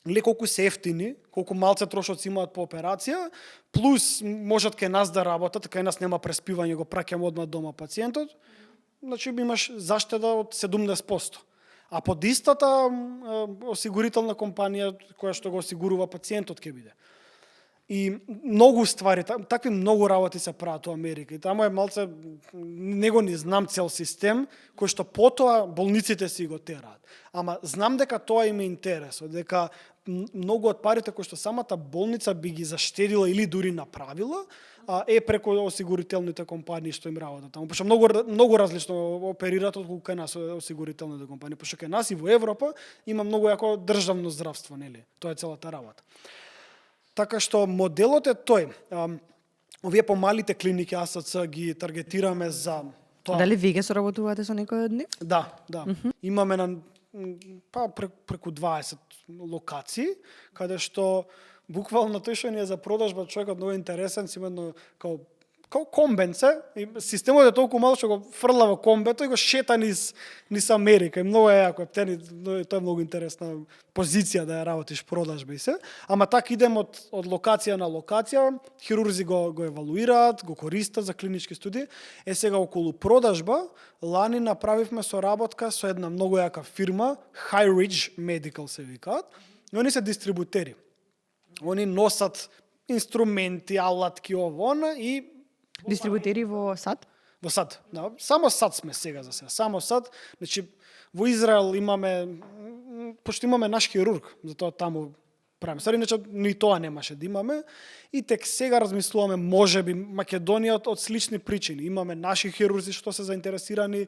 гледа колку се ефтини, колку малце трошоци имаат по операција, плюс можат кај нас да работат, кај нас нема преспивање, го праќам одма дома пациентот, значи имаш заштеда од 70%. А под истата осигурителна компанија која што го осигурува пациентот ќе биде. И многу ствари, такви многу работи се прават во Америка. И таму е малце, него не знам цел систем, кој што потоа болниците си го тераат. Ама знам дека тоа им е интересот, дека многу од парите кои што самата болница би ги заштедила или дури направила, е преку осигурителните компании што им работат таму. Пошто многу различно оперираат од кај нас осигурителните компании. Пошто кај нас и во Европа има многу јако државно здравство, нели? Тоа е целата работа. Така што моделот е тој. Овие помалите клиники АСЦ ги таргетираме за тоа. Дали веќе соработувате со некој од нив? Да. Имаме на па преку 20 локации, каде што буквално тој што ни е за продажба човекот многу интересен, именно као комбенце, и системот е толку мал што го фрла во комбето и го шета низ Америка. И многу е јако, тоа е многу интересна позиција да ја работиш продажба и се. Ама така идем од локација на локација, хирурзи го евалуираат, го користат за клинички студии. Сега околу продажба, лани направивме соработка со една многу јака фирма, High Ridge Medical се викаат, и они се дистрибутери. Они носат инструменти, алатки, она и Дистрибутери во САД? Во САД, да. Само САД сме сега за сега. Само САД. Значи, во Израел имаме, пошто имаме наш хирург, затоа таму правиме. Стари, иначе ни тоа немаше да имаме. И тек сега размислуваме, можеби Македонија од слични причини. Имаме наши хирурзи што се заинтересирани,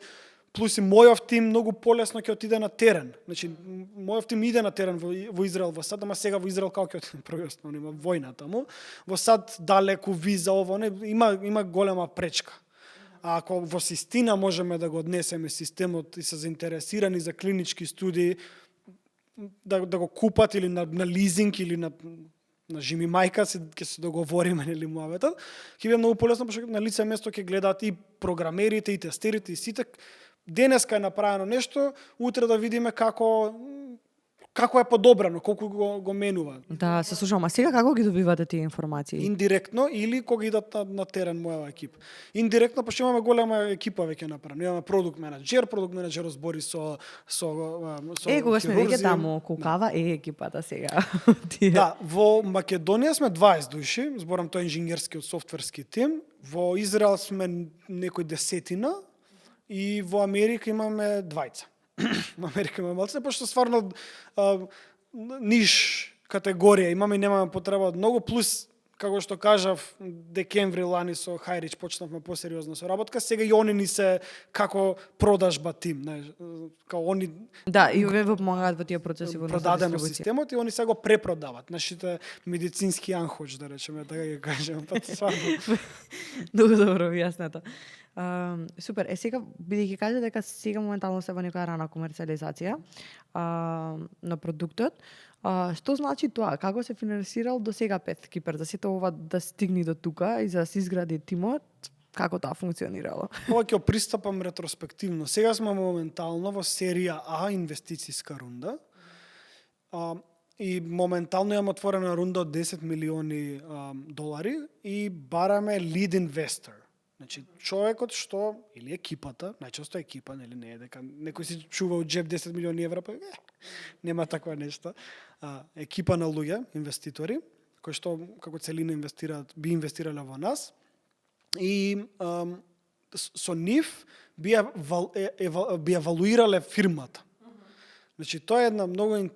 плюс и мојов тим многу полесно ќе отиде на терен. Значи, мојов тим иде на терен во Израел, во САД, ама сега во Израел како ќе отиде пројасно, има војна таму. Во САД далеку виза ово, има голема пречка. А ако во Систина можеме да го однесеме системот и се заинтересирани за клинички студии, да го купат или на лизинг или на жими мајка, ќе се договориме нели муаветот, ќе биде многу полесно, пошто на лице место ќе гледаат и програмерите, и тестерите, и сите. Денеска е направено нешто, утре да видиме како е подобрано, колку го менува. Да, се слушам, а сега како ги добивате тие информации? Индиректно или кога идат на терен мојава екипа. Индиректно, пошто имаме голема екипа веќе направена. Имаме продукт менаџер збори со кога сме веќе таму, колкава е екипата сега? Да, во Македонија сме 20 души, зборам тој инженерски од софтверски тим. Во Израел сме некој десетина и во Америка имаме 20. Во Америка имаме малце, пошто стварно ниш категорија имаме и немаме потреба од многу, плюс, како што кажав, декември лани со High Ridge почнавме посериозна соработка, сега и они ни се како продажба тим, као они да, и ве помагаат во тие процеси во продадено системот и они сега го препродават нашите медицински анхоч, да речеме, така ги кажеме, па стварно. Многу добро објаснато. Супер. Сега, бидејќи кажа дека сега моментално се во некоја рана комерцијализација на продуктот, што значи тоа? Како се финансирал до сега Pathkeeper, за сето ова да стигне до тука и за да се изгради тимот? Како тоа функционирало? Ова ќе пристапам ретроспективно. Сега сме моментално во серија А инвестициска рунда. И моментално имам отворена рунда од 10 милиони долари и бараме lead investor. Значи, човекот што, или екипата, најчесто екипа, нели не е дека некој си чува од джеб 10 милиони евра, па нема таква нешто. Екипа на луѓе, инвеститори, кои што како целина би инвестирале во нас. И со нив би евалуирале фирмата. Значи, тоа е една многу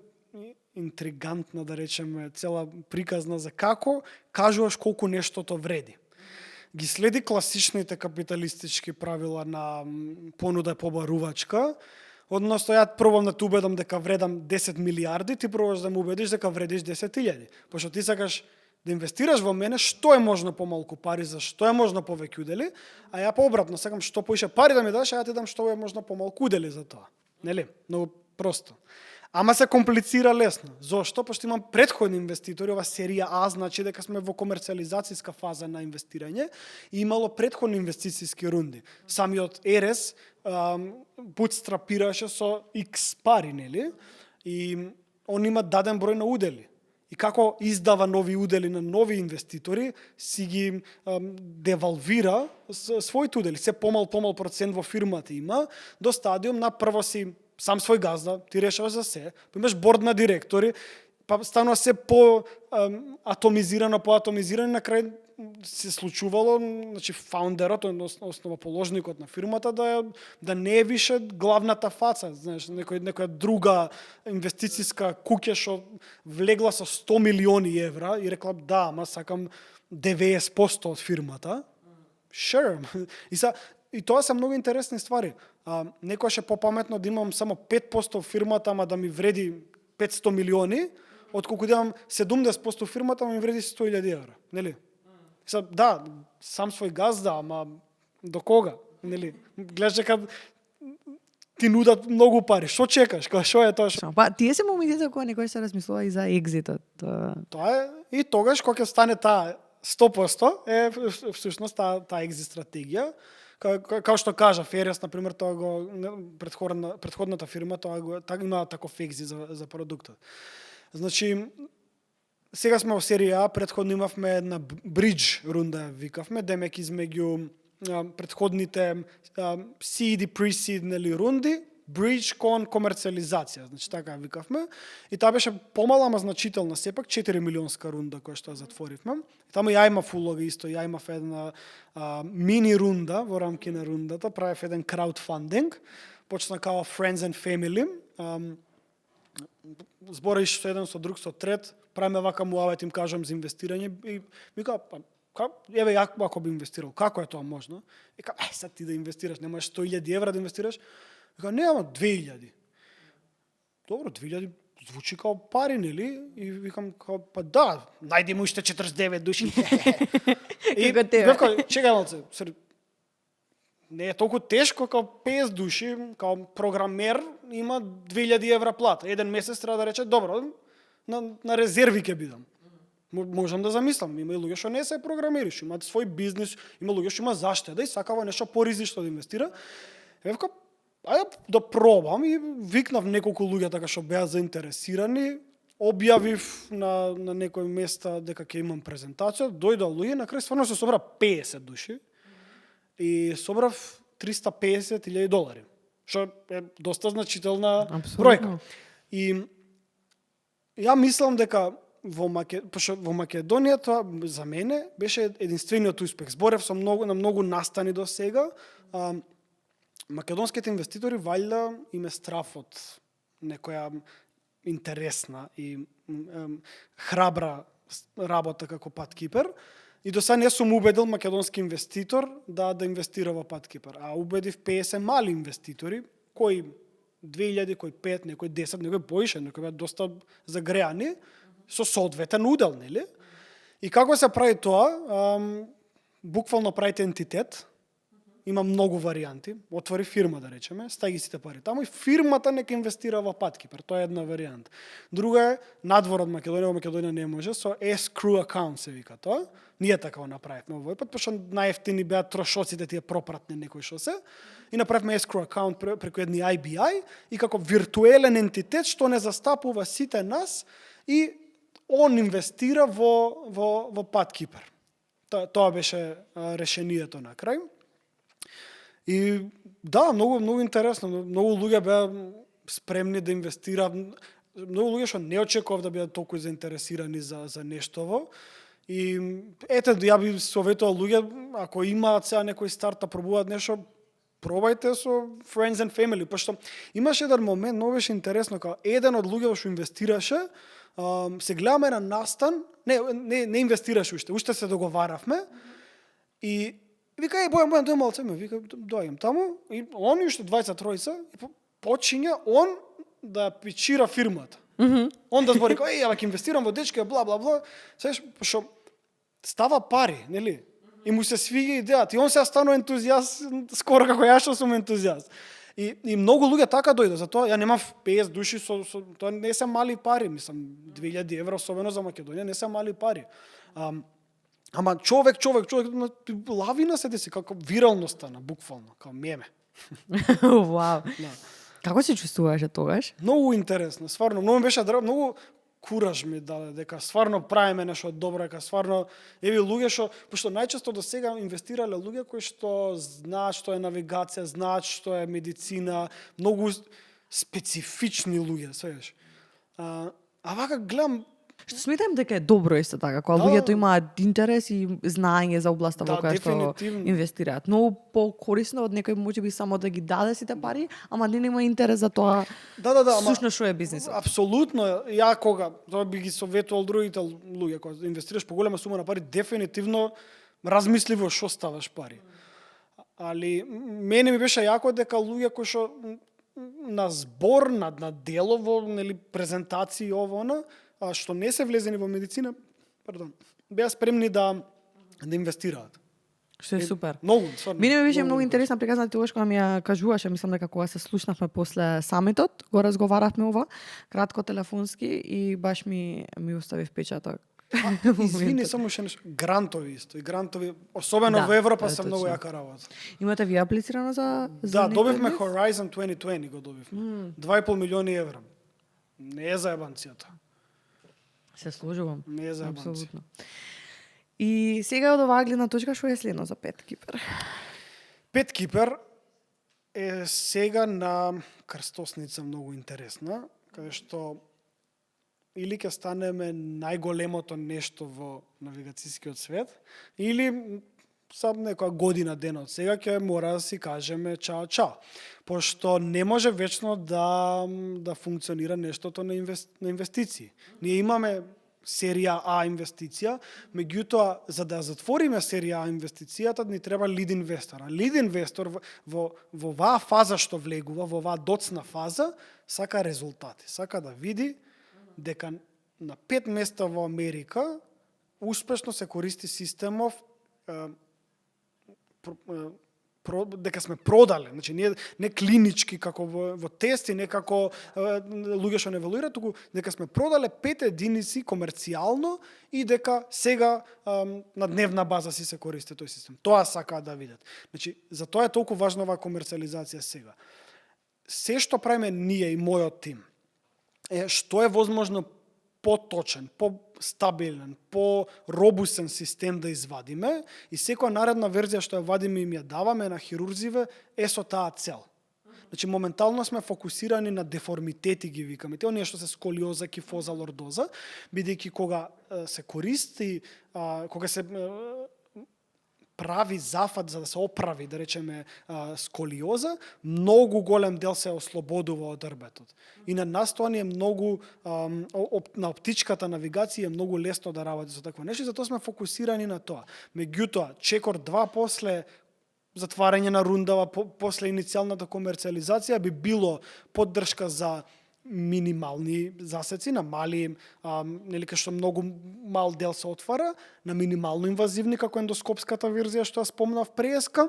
интригантна, да речеме, цела приказна за како кажуваш колку нештото вреди. Ги следи класичните капиталистички правила на понуда побарувачка, односно ја пробам да те убедам дека вредам 10 милиарди, ти пробаш да ме убедиш дека вредиш 10.000. Пошто ти сакаш да инвестираш во мене, што е можно помалку пари, за што е можно повеќе удели, а ја пообратно сакам што поише пари да ми даш, а ја ти дам што е можно помалку удели за тоа. Нели? Многу просто. Ама се комплицира лесно. Зошто? Пошто имам претходни инвеститори, ова серија А значи дека сме во комерцијализацијска фаза на инвестирање и имало претходни инвестициски рунди. Самиот Ерес бутстрапираше со X пари, нели? И он има даден број на удели. И како издава нови удели на нови инвеститори, си ги девалвира своите удели. Се помал процент во фирмата има, до стадиум на прво си сам свој газда, ти решаваш за се, па имаш борд на директори, па станува се по атомизирано, на крај се случувало, значи фаундерот, основоположникот на фирмата да не е више главната фаца, знаеш, некоја друга инвестициска куќа што влегла со 100 милиони евра и рекла да, ама сакам 90% од фирмата. Sure. И тоа се многу интересни ствари. Некојаш е попаметно да имам само 5% фирмата, ама да ми вреди 500 милиони, отколку да имам 70% фирмата, ама ми вреди 100.000 евра. Нели? Да, сам свој газда, ама до кога? Нели? Гледаш дека ти нудат многу пари. Што чекаш? Што е тоа? Па тие се моментите кога некој се размислува и за екзитот. Тоа е и тогаш кога ќе стане таа 100% е всушност таа екзит стратегија. Као што кажа Фериас, например, тоа го претходната фирма тоа има таков екзит за продуктот. Значи сега сме во серија А, претходно имавме една бридж рунда, викавме, демек измеѓу претходните seed и pre-seed нели рунди, бридж кон комерцијализација, значи така викавме. И таа беше помала, ама значителна сепак, 4 милионска рунда која што затворивме. И таму ја имав улога исто, ја имав една мини рунда во рамки на рундата, правев еден краудфандинг, почна као friends and family, збориш со еден, со друг, со трет, правиме вака муавет, им кажам за инвестирање и вика, еве ја ако би инвестирал, како е тоа можно? Вика, сад ти да инвестираш, немаш 100.000 евра да инвестираш? Вика, не, ама 2.000. Добро, 2.000 звучи као пари, нели? И викам, па да, најди му уште 49 души. И вика, чекај малце, не е толку тешко као 50 души, као програмер има 2.000 евра плата. Еден месец треба да рече, добро, на резерви ќе бидам. Можам да замислам, има и луѓе што не се програмери, што имаат свој бизнес, има луѓе што има заштеда и сакава нешто поризично да инвестира. Евка, ајде да пробам и викнав неколку луѓе така што беа заинтересирани, објавив на некој места дека ќе имам презентација, дојдоа луѓе, на крај стварно се собра 50 души и собрав $350,000, што е доста значителна бројка. И ја мислам дека во Македонија тоа за мене беше единствениот успех. Зборев на многу настани до сега. Македонските инвеститори валјда им е страф од некоја интересна и храбра работа како Pathkeeper. И до сега не сум убедил македонски инвеститор да инвестира во Pathkeeper. А убедив 50 мали инвеститори, кои 2.000, кои 5, некои 10, некои поише, некои беа доста загреани, со соодветен удел, нели? И како се прави тоа? Буквално правите ентитет, има многу варијанти, отвори фирма, да речеме, стај ги сите пари таму и фирмата нека инвестира во Pathkeeper, тоа е една варијанта. Друга е, надвор од Македонија, во Македонија не може, со escrow account се вика тоа. Ние така го направивме овој пат, пошто најефтини беа трошоците тие пропратни некои што се. И направивме escrow account преку едни IBI и како виртуелен ентитет што не застапува сите нас и он инвестира во Pathkeeper. Тоа беше решението на крај. И да, многу интересно, многу луѓе беа спремни да инвестираат, многу луѓе што не очекував да бидат толку заинтересирани за нештово. И ете, ја би советувал луѓе, ако имаат сега некој стартап, пробуваат нешто, пробајте со friends and family, пошто имаше еден момент, многу беше интересно, као еден од луѓето што инвестираше, се гледаме на настан, не инвестираше уште се договаравме, и вика, Бојан, дојам малце, вика, дојам таму, и он и уште 23-ца, почиња он да пичира фирмата. Он да збори, ја ќе инвестирам во дечка, бла, бла, бла, сеш, што става пари, нели? И му се свиѓа идејата, и он се станува ентузијаст, скоро како ја што сум ентузијаст. И многу луѓе така дојде, затоа ја немав 50 души, тоа не се мали пари, мислам, 2.000 евра, особено за Македонија, не се мали пари. Ама човек, лавина се деси, како вирално стана, буквално, како меме. Вау. Како се чувствуваше тогаш? Многу интересно, стварно, многу беше многу кураж ми даде, дека стварно правиме нешто добро, дека стварно еви луѓе што, пошто најчесто до сега инвестирале луѓе кои што знаат што е навигација, знаат што е медицина, многу специфични луѓе, свееш. А вака гледам. Што сметам дека е добро исто така, кога луѓето имаат интерес и знаење за областа во која што инвестираат. Многу покорисно од некој можеби само да ги даде сите пари, ама не нема интерес за тоа. Сушно што е бизнисот. Апсолутно, ја кога тоа би ги советувал другите луѓе кога инвестираш поголема сума на пари, дефинитивно размисли во што ставаш пари. Али мене ми беше јако дека луѓе кои што на збор, на делово, нели презентации ово што не се влезени во медицина, беа спремни да инвестираат. Што е супер. Многу, стварно. Мене ми беше многу интересна приказна тогаш кога ми ја кажуваше, мислам дека кога се слушнавме после самитот, го разговаравме ова кратко телефонски и баш ми остави впечаток. Извини, само уште нешто. Грантови исто. И грантови, особено Да, во Европа, тоа е се многу точно. јака работа. Имате ви аплицирано за Да, некој добивме од нив? Horizon 2020 го добивме. 2,5 милиони евра. Не е за ебанцијата. Се сложувам. Не е за ебанција. Апсолутно. И сега од оваа гледна точка што е следно за Пет Кипер? Пет Кипер е сега на крстосница многу интересна, каде што или ќе станеме најголемото нешто во навигацијскиот свет, или сам некоја година дена од сега ќе мора да си кажеме чао. Пошто не може вечно да функционира нештото на инвестиции. Ние имаме серија А инвестиција, меѓутоа за да затвориме серија А инвестицијата ни треба лид инвестор. А лид инвестор во оваа фаза што влегува, во оваа доцна фаза, сака резултати. Сака да види дека на 5 места во Америка успешно се користи системов дека сме продале, значи не клинички како во тести, не како луѓе што не евалуираат, туку дека сме продале 5 единици комерцијално и дека сега на дневна база си се користи тој систем. Тоа сакаат да видат. Значи, за тоа е толку важна оваа комерцијализација сега. Се што правиме ние и мојот тим е што е возможно поточен, по-стабилен, по-робусен систем да извадиме и секоја наредна верзија што ја вадиме и им ја даваме на хирурзиве е со таа цел. Значи, моментално сме фокусирани на деформитети, ги викаме. Те оние што се сколиоза, кифоза, лордоза, бидејќи кога се користи, кога се прави зафат за да се оправи, да речеме, сколиоза, многу голем дел се ослободува од рбетот. И на нас тоа ни е многу, на оптичката навигација е многу лесно да работи со такво нешто, и затоа сме фокусирани на тоа. Меѓутоа, чекор 2 после затварање на рундава, после иницијалната комерцијализација би било поддршка за минимални засеци, на мали, нели кај што многу мал дел се отвара, на минимално инвазивни, како ендоскопската верзија што ја спомнав преска,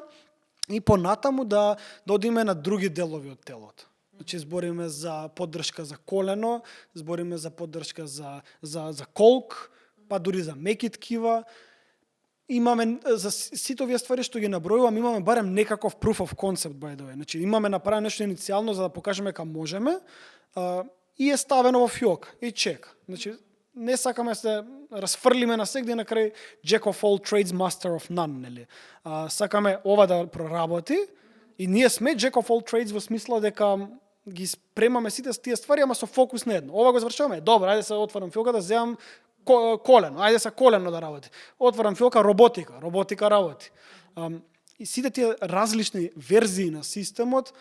и понатаму да одиме на други делови од телото. Значи, збориме за поддршка за колено, збориме за поддршка за колк, па дури за меки ткива. Имаме за сите овие ствари што ги набројувам, имаме барем некаков proof of concept by the way. Значи, имаме направено нешто иницијално за да покажеме кај можеме, и е ставено во фиока и чека. Значи, не сакаме се расфрлиме на сегде на крај Jack of all trades, master of none, нели? Сакаме ова да проработи и ние сме Jack of all trades во смисла дека ги спремаме сите тие ствари, ама со фокус на едно. Ова го завршуваме. Добро, ајде се отварам фиока да земам колено. Ајде се колено да работи. Отварам фиока роботика работи. И сите тие различни верзии на системот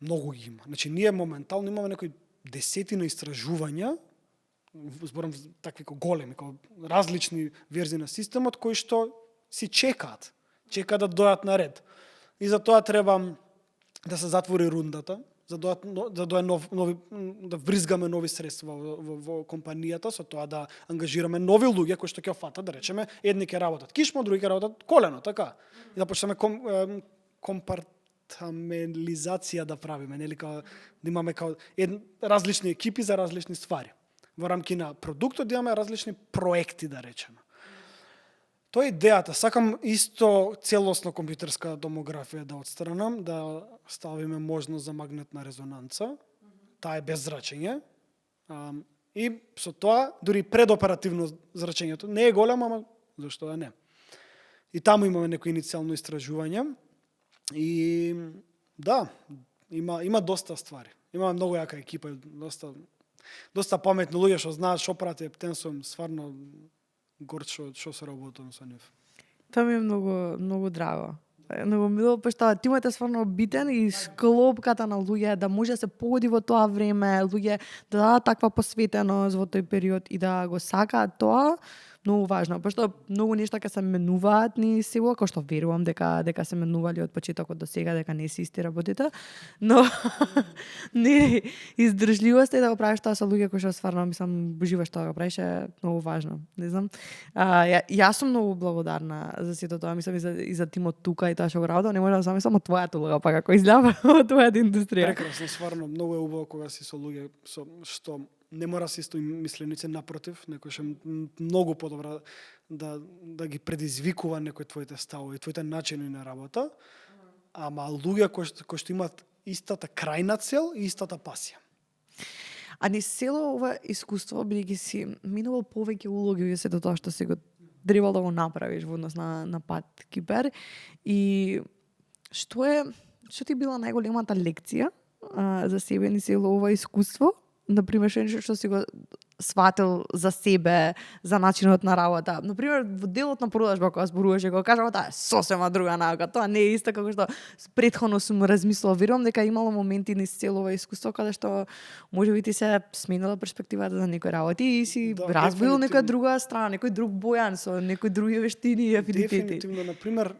многу ги има. Значи, ние моментално имаме некои десетина истражувања, зборам такви големи, различни верзии на системот, кои што си чекаат да дојат на ред. И за тоа треба да се затвори рундата, да вризгаме нови средства во компанијата, со тоа да ангажираме нови луѓе кои што ќе фатат, да речеме, едни ќе работат кишмо, други ќе работат колено, така. И да почнеме компартаментализација да правиме, нели, да имаме различни екипи за различни ствари. Во рамки на продуктот да имаме различни проекти, да речеме. Тоа е идејата. Сакам исто целосно компјутерска томографија да отстранам, да ставиме можност за магнетна резонанца. Таа е без зрачење. И со тоа, дури предоперативно зрачењето, не е големо, ама зашто да не. И таму имаме некои иницијално истражување. И да, има доста ствари. Имаме многу јака екипа, доста паметни луѓе што знаат што прават ептенсом, стварно горд што се работам со нив. Тоа ми е многу драго. Многу мило, пошто тимот е стварно битен и склопката на луѓе да може да се погоди во тоа време, луѓе да дадат таква посветеност во тој период и да го сакаат тоа, многу важно, пошто многу нешта ќе се менуваат ни село, кој што верувам дека се менували од почетокот до сега, дека не се исти работите, но не издржливоста и да го правиш тоа со луѓе кои што стварно мислам живееш тоа го правиш е многу важно. Не знам. Јас сум многу благодарна за сето тоа, мислам и за тимот тука и тоа што го работам, не можам да замислам од твојата улога, па како изгледа од твојата индустрија. Прекрасно, стварно, многу е убаво кога си со луѓе што не мора се исто мисленици, напротив, некој ше многу подобра да ги предизвикува некои твоите ставови, твоите начини на работа, ама луѓе кои што имаат истата крајна цел и истата пасија. А не село ова искуство, бидејќи си минувал повеќе улоги и се до тоа што си го требал да го направиш во однос на пат Кипер, и што ти била најголемата лекција за себе ни село ова искуство? Например, што си го сватил за себе, за начинот на работа. Например, во делот на продажба, кога зборуваше, го кажа, таа е сосема друга наука, тоа не е исто како што претходно сум размислила. Верувам дека имало моменти низ цело ова искуство каде што можеби ти се сменила перспективата за некои работи и си разбил некоја друга страна, некој друг Бојан со некои други вештини и афинитети. Дефинитивно, например,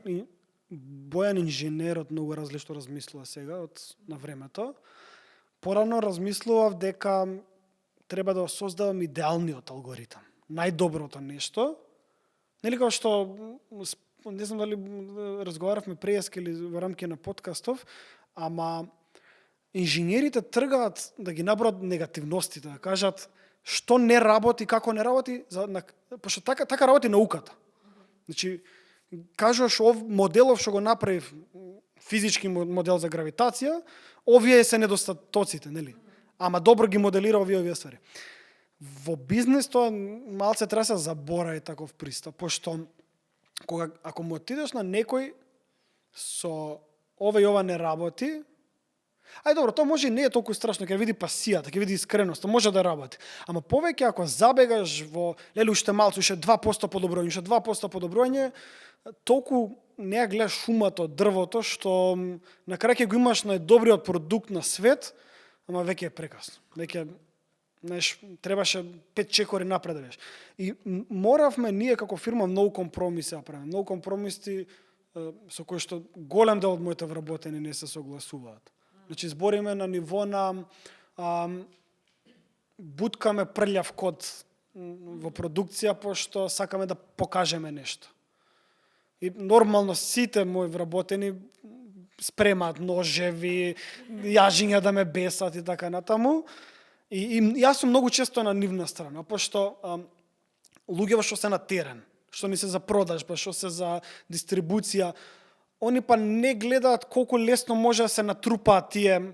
Бојан инженерот многу различно размислува сега од на времето. Порано размислував дека треба да создавам идеалниот алгоритам, најдоброто нешто. Нели како што, не знам дали разговаравме преска или во рамки на подкастов, ама инженерите тргаат да ги наброат негативностите, да кажат што не работи, како не работи, пошто така работи науката. Значи, кажуваш моделов што го направив, физички модел за гравитација, овие се недостатоците, нели? Ама добро ги моделира овие ствари. Во бизнес тоа малце треба се заборави таков пристап, пошто ако му отидеш на некој со ова и ова не работи, добро, тоа може и не е толку страшно, ќе види пасијата, ќе види искреноста, може да работи. Ама повеќе ако забегаш во, уште малку, уште 2% подобрување, уште 2% подобрување, толку не ја гледаш шумата од дрвото, што на крај ќе го имаш најдобриот продукт на свет, ама веќе е прекасно. Веќе, знаеш, требаше 5 чекори напред да беше. И моравме ние како фирма многу компромиси да правиме. Многу компромиси со кои што голем дел од моите вработени не се согласуваат. Значи, збориме на ниво на буткаме прљав код во продукција, пошто сакаме да покажеме нешто. И нормално сите мои вработени спремаат ножеви, јажиња да ме бесат и така натаму. И јас сум многу често на нивна страна, пошто луѓето што се на терен, што не се за продажба, што се за дистрибуција, они па не гледаат колку лесно може да се натрупаат тие.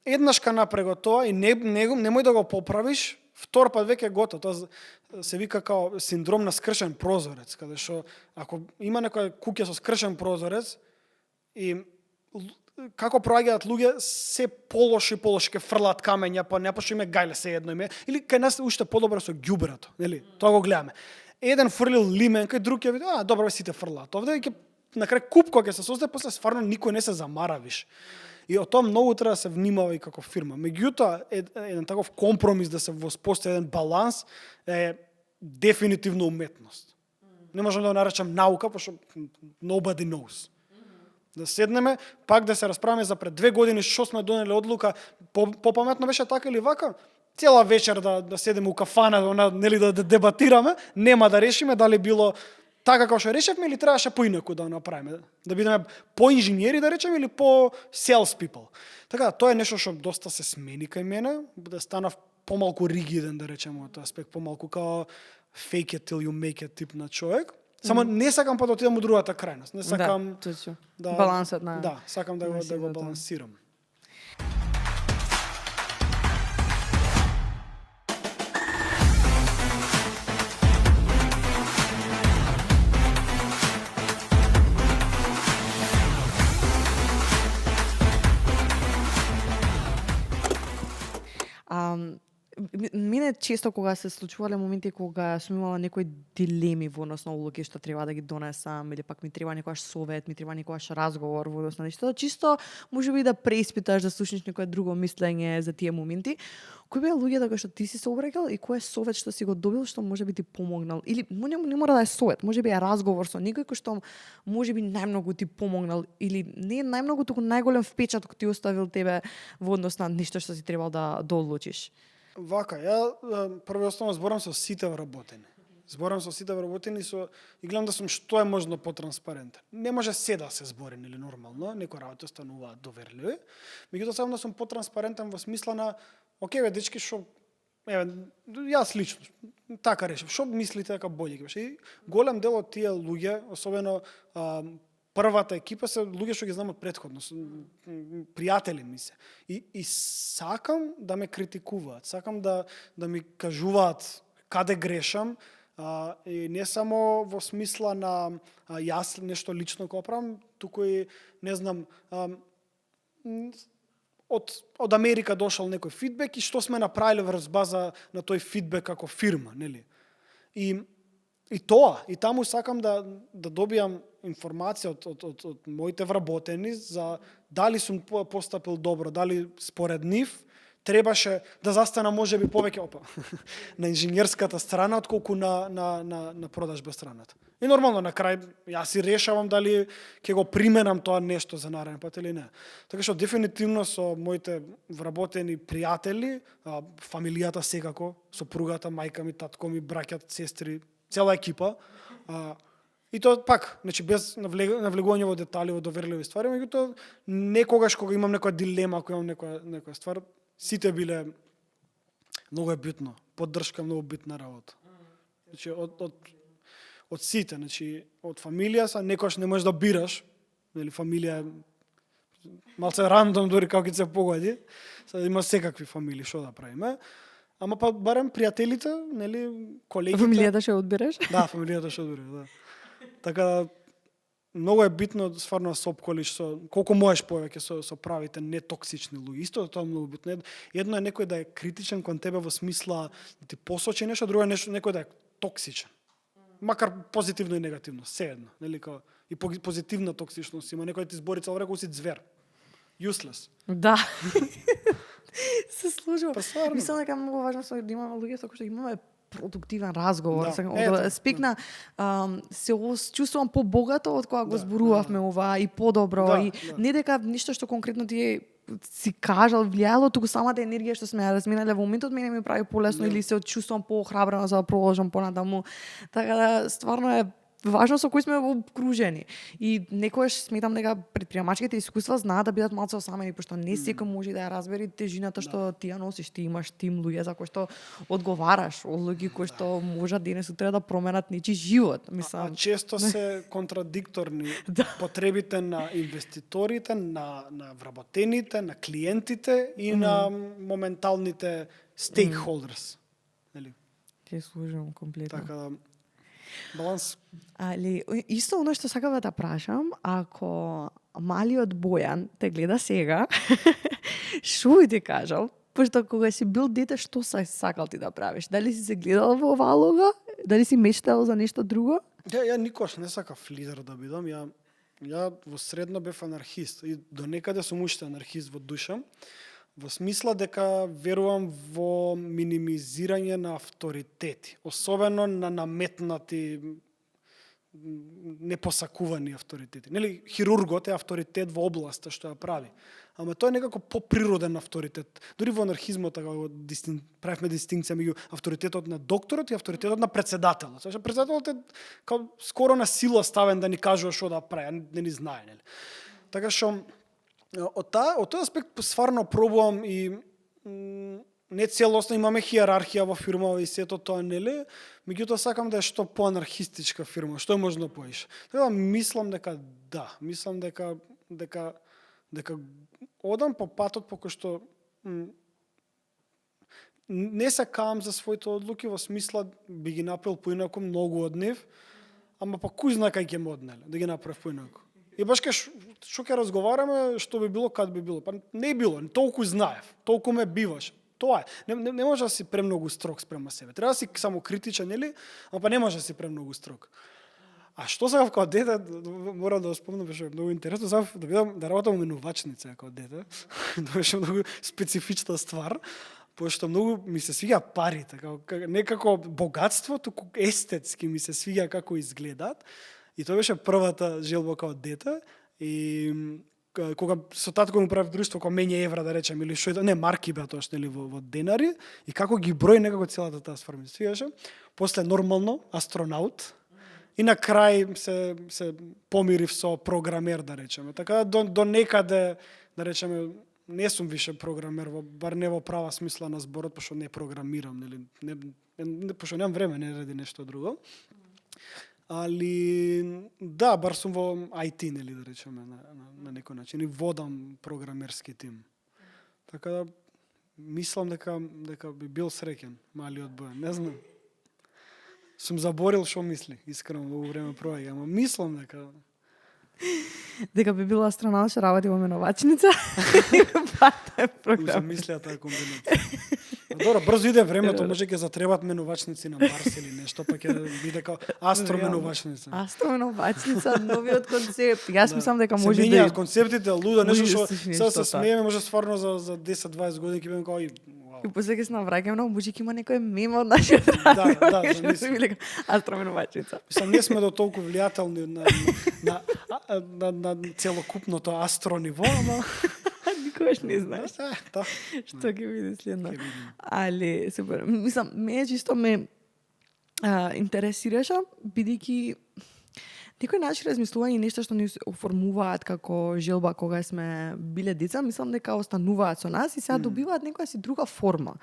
Еднаш ка направи тоа и немој да го поправиш, втор пат веќе готово. Тоа се вика као синдром на скршен прозорец, каде што ако има некоја куќа со скршен прозорец и како проаѓаат луѓе, се полоши ке фрлат камења, па не пошто име гајле се едно име, или кај нас уште подобро со ѓубрето, нели? Тоа го гледаме. Еден фрлил лимен, кај друг ќе види, добро сите фрлаат. Овде ќе на крај куп кога ќе се создаде, после стварно никој не се замаравиш. И од тоа многу треба да се внимава и како фирма. Меѓутоа, еден таков компромис да се воспостави еден баланс е дефинитивно уметност. Не можам да го наречам наука, пошто nobody knows. Да седнеме, пак да се расправиме за пред 2 години што сме донели одлука, попаметно беше така или вака, цела вечер да седеме у кафана, нели да дебатираме, нема да решиме дали било така како што решевме или требаше поинаку да направиме, да бидеме по-инженери да речеме или по-sales people. Така, тоа е нешто што доста се смени кај мене, да станав помалку ригиден да речеме од тој аспект, помалку као fake it till you make it тип на човек. Само не сакам па да отидам у другата крајност. Не сакам балансот на сакам да го балансирам. Мене често кога се случувале моменти кога сум имала некои дилеми во однос на улоги што треба да ги донесам или пак ми треба некојаш совет, ми треба некојаш разговор во однос на нешто, чисто можеби да преиспиташ, да слушнеш некое друго мислење за тие моменти. Кои беа луѓето кои што ти си се обрекал и кој е совет што си го добил што можеби ти помогнал? Или не мора да е совет, можеби е разговор со некој кој што можеби најмногу ти помогнал или не најмногу, туку најголем впечаток ти оставил тебе во однос на нешто што си требал да одлучиш. Вака, ја прво основно зборам со сите вработени. Зборам со сите вработени и гледам да сум што е можно потранспарентен. Не може се да се збори, нели нормално, некои работи остануваат доверливи. Меѓутоа сакам да сум потранспарентен во смисла на окей, бе, дечки, шо, јас лично, така решив, шо мислите дека боље ги беше? И голем дел од тие луѓе, особено првата екипа, се луѓе што ги знам од претходно, пријатели ми се. И сакам да ме критикуваат, сакам да ми кажуваат каде грешам, и не само во смисла на јас нешто лично го правам, туку и, не знам, од Америка дошол некој фидбек и што сме направиле врз база на тој фидбек како фирма, нели? И тоа, и таму сакам да добијам информација од моите вработени за дали сум постапил добро, дали според нив требаше да застана можеби повеќе на инженерската страна отколку на продажба страната. И нормално на крај јас си решавам дали ќе го применам тоа нешто за нареден пат или не. Така што дефинитивно со моите вработени пријатели, фамилијата секако, сопругата, мајка ми, татко ми, браќат, сестри, цела екипа. И тоа пак, значи без навлегување во детали, во доверливи ствари, меѓутоа некогаш кога имам некоја дилема, кога имам некоја ствар, сите биле многу е битно, поддршка многу битна работа. Значи од сите, значи од фамилија са некогаш не можеш да бираш, нели фамилија малце рандом дури како ќе се погоди. Сега има секакви фамилии што да правиме. Ама па барем пријателите, нели колегите. Фамилијата што одбереш? Да, фамилијата што одбереш, да. Така многу е битно стварно да се опколиш со колку можеш повеќе со правите нетоксични луѓе. Исто тоа е многу битно. Едно е некој да е критичен кон тебе во смисла да ти посочи нешто, друго е некој да е токсичен. Макар позитивно и негативно, sejedno, нели како и позитивна токсичност има, некој ти збори цело време си звер. Useless. Да. Се служува. Па, мислам дека е многу важно да имаме луѓе со кои што имаме продуктивен разговор. Да. Спикна, се чувствувам побогато од кога го зборувавме ова и подобро. И не дека ништо што конкретно ти си кажал влијало, туку самата енергија што сме ја разминале во моментот мене ми прави полесно или се чувствувам поохрабрено за да продолжам понатаму. Така да стварно е важно со кои сме обкружени. И некојаш сметам дека предприемачките искуства знаат да бидат малку осамени, пошто не секој може да ја разбере тежината што ти ја носиш. Ти имаш тим луѓе за кои што одговараш, луѓе кои што можат денес утре да променат нечи живот. Мислам, често се контрадикторни потребите на инвеститорите, на вработените, на клиентите и на моменталните stakeholders. Нели? Ќе служам комплетно. Така да баланс. Али, исто оно што сакам да прашам, ако малиот Бојан те гледа сега, што би ти кажал? Пошто кога си бил дете, што сакал ти да правиш? Дали си се гледал во оваа лога? Дали си мечтал за нешто друго? Ја никош не сакав лидер да бидам. Ја во средно бев анархист и до некаде сум уште анархист во душа. Во смисла дека верувам во минимизирање на авторитети, особено на наметнати непосакувани авторитети. Нели хирургот е авторитет во областа што ја прави, ама тоа е некако поприроден авторитет. Дури во анархизмот правевме дистинкција меѓу авторитетот на докторот и авторитетот на председателот. Зашто председателот е као скоро на сила ставен да ни кажува што да прави, не ни знае, нели. Така што од тој аспект стварно пробувам и не целосно имаме хиерархија во фирма и сето тоа, нели? Меѓутоа сакам да е што поанархистичка фирма, што е можно поише. Така мислам дека дека одам по патот по кој што не се каам за своите одлуки во смисла би ги направил поинаку многу од нив, ама па кој знае кај ќе ме однеле да ги направив поинаку. И баш што ќе разговараме, што би било, кад би било. Па не било, толку знаев, толку ме биваш. Тоа е. Не може да си премногу строг спрема себе. Треба да си само критичен, нели? Ама па не може да си премногу строг. А што сакав као дете, морам да го спомнам, беше многу интересно, сакав да бидам да работам во менувачница као дете. Тоа беше многу специфична ствар, пошто многу ми се свиѓа парите, не како богатство, туку естетски ми се свиѓа како изгледаат. И тоа беше првата желба као дете. И кога со татко му правив друштво, кога мене евра да речем или што не марки беа тоа што нели во денари и како ги брои некако целата таа ствар ми се свиѓаше. После нормално астронаут. И на крај се помирив со програмер, да речеме. Така до некаде, да речеме, не сум више програмер, бар не во права смисла на зборот, пошто не програмирам, нели, пошто немам време, не ради нешто друго. Али, да, бар сум во IT, нели, да речеме, на некој начин. И водам програмерски тим. Така да, мислам дека би бил среќен, малиот Бојан, не знам. Сум заборил што мисли, искрено во време проаѓа, ама мислам дека би бил астронаут што работи во менувачница. Пата е програм. Мислеа таа комбинација. Добро, брзо иде времето, може ќе затребат менувачници на Марс или нешто, па ќе биде како астроменувачница. Астроменувачница, новиот концепт. Јас мислам дека може да се концептите лудо, нешто што сега се смееме, може стварно за 10-20 години ќе бидеме како и после ќе се навраќаме на мужик има некој мем од нашиот радио. Да, замисли. Астроменувачница. Мислам, не сме до толку влијателни на целокупното астрониво, ама никогаш не знаеш. Да. Што ќе биде следно. Али, супер. Мислам, мене чисто ме интересираше, бидејќи некој начин размислување и нешто што ни оформуваат како желба кога сме биле деца, мислам дека остануваат со нас и сега добиваат некоја си друга форма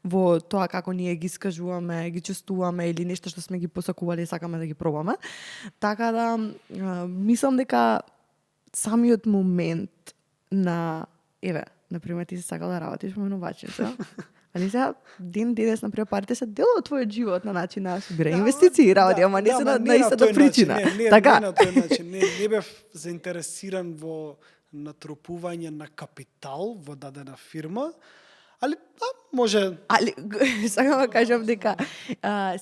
во тоа како ние ги искажуваме, ги чувствуваме или нешто што сме ги посакували и сакаме да ги пробаме. Така да, мислам дека самиот момент на, еве, например, ти си сакал да работиш во менувачница, али сега ден денес, например, парите се дел од твојот живот на начин на собира инвестиции и работи, ама не се на истата причина. Така? Не на тој начин. Не бев заинтересиран во натрупување на капитал во дадена фирма, али може... Али, сакам да кажам дека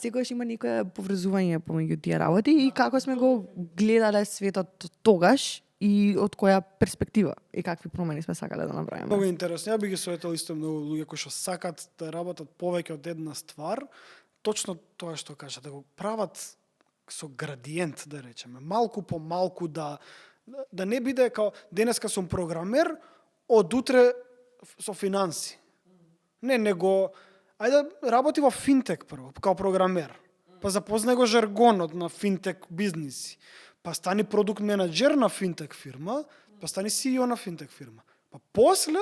секогаш има некоја поврзување помеѓу тие работи и како сме го гледале светот тогаш и од која перспектива и какви промени сме сакале да направиме. Многу интересно. Ја би ги советувал исто многу луѓе кои што сакат да работат повеќе од една ствар, точно тоа што кажа, да го прават со градиент, да речеме, малку по малку да не биде као денеска сум програмер, од утре со финанси. Не, него ајде работи во финтек прво, као програмер. Па запознај го жаргонот на финтек бизниси. Па стани продукт менаџер на финтек фирма, па стани CEO на финтек фирма. Па после,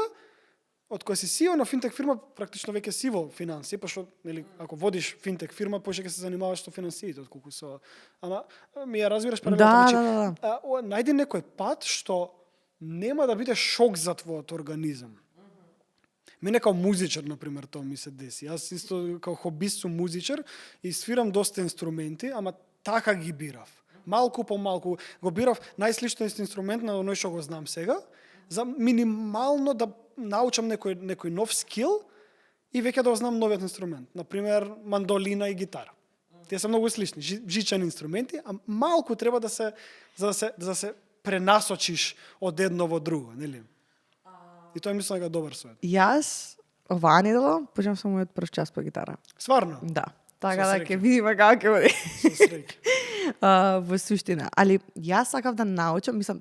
од кој си CEO на финтек фирма, практично веќе си во финанси, пошто нели ако водиш финтек фирма, поише ќе се занимаваш со финансиите, отколку со ама ми ја разбираш паралелно. Да. Најди некој пат што нема да биде шок за твојот организам. Мене као музичар, например, тоа ми се деси. Јас исто као хобист сум музичар и свирам доста инструменти, ама така ги бирав. Малку по малку го бирав најсличниот инструмент на оној што го знам сега, за минимално да научам некој нов скил и веќе да го знам новиот инструмент. Например, мандолина и гитара. Тие се многу слични, жичени инструменти, а малку треба да се пренасочиш од едно во друго, нели? И тоа мислам дека добар совет. Јас оваа недела почнав со мојот прв час по гитара. Стварно? Да. Така да ќе видиме како ќе биде. Со среќа. Во суштина. Али јас сакав да научам, мислам,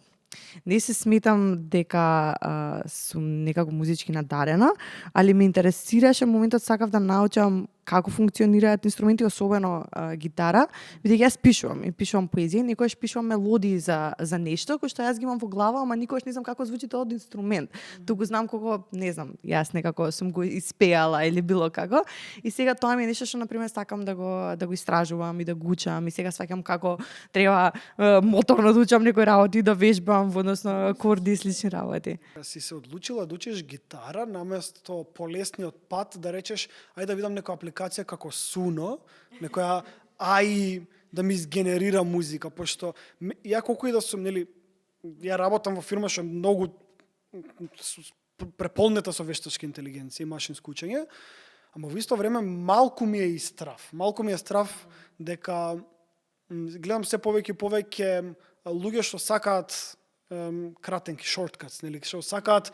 не се сметам дека сум некако музички надарена, али ме интересираше моментот сакав да научам како функционираат инструменти, особено гитара, бидејќи јас пишувам поезија, некогаш пишувам мелодии за нешто кој што јас ги имам во глава, ама никогаш не знам како звучи тоа од инструмент. Туку знам како, не знам, јас некако сум го испеала или било како. И сега тоа ми е нешто што на пример сакам да го истражувам и да го учам, и сега сваќам како треба моторно да учам некои работи, да вежбам во односно акорди и слични работи. Си се одлучила да учиш гитара наместо полесниот пат да речеш ајде да видам некоја апликација како Suno, некоја AI да ми изгенерира музика, пошто ја колку и да сум, нели, ја работам во фирма што многу преполнета со вештачка интелигенција и машинско учење, ама во исто време малку ми е и страв. Малку ми е страв дека гледам се повеќе и повеќе луѓе што сакаат кратенки, shortcuts, нели, што сакаат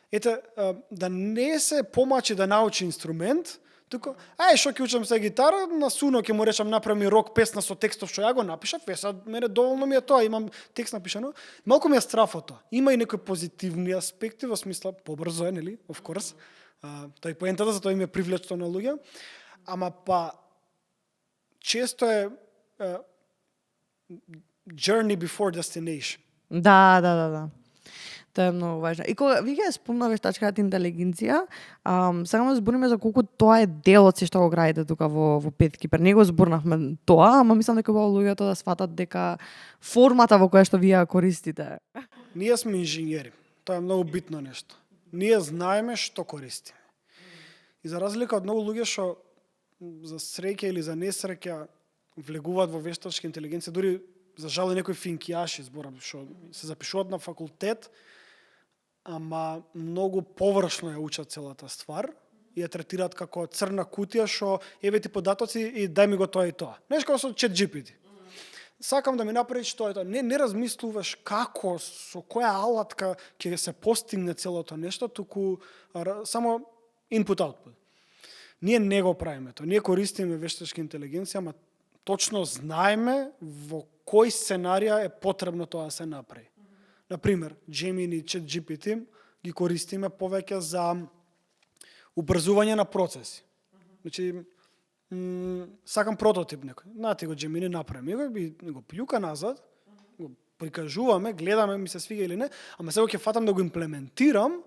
да не се помачи да научи инструмент, туку што ќе учам се гитара, на суно ќе му речам направи рок песна со текстов што ја го напишав, сад мене доволно ми е тоа, имам текст напишано. Малку ми е страв од тоа. Има и некои позитивни аспекти во смисла побрзо е, нели, of course. Тој поентата, затоа им е привлечно на луѓе, ама па често е journey before destination. Да. Тоа е многу важно. И кога ви ќе спомна вештачката интелигенција, сега збориме за колку тоа е дел од се што го градите тука во Петкипер. Не го зборнавме тоа, ама мислам дека луѓето да сватат дека формата во која што вие користите. Ние сме инженери. Тоа е многу битно нешто. Ние знаеме што користиме. И за разлика од многу луѓе што за среќа или за несреќа влегуваат во вештачка интелигенција, дури за жал и некои финкијаши зборам што се запишуваат на факултет, ама многу површно ја учат целата ствар и ја третираат како црна кутија што еве ти податоци и дај ми го тоа и тоа. Знаеш како со ChatGPT. Сакам да ми направиш тоа и тоа. Не размислуваш како, со која алатка ќе се постигне целото нешто, туку само input-output. Ние не го правиме тоа. Ние користиме вештачка интелигенција, ама точно знаеме во кој сценарија е потребно тоа да се направи. Например, Gemini и ChatGPT ги користиме повеќе за убрзување на процеси. Значи, сакам прототип некој. Нати го Gemini направи го и го плюка назад, го прикажуваме, гледаме ми се свига или не, ама сега ќе фатам да го имплементирам,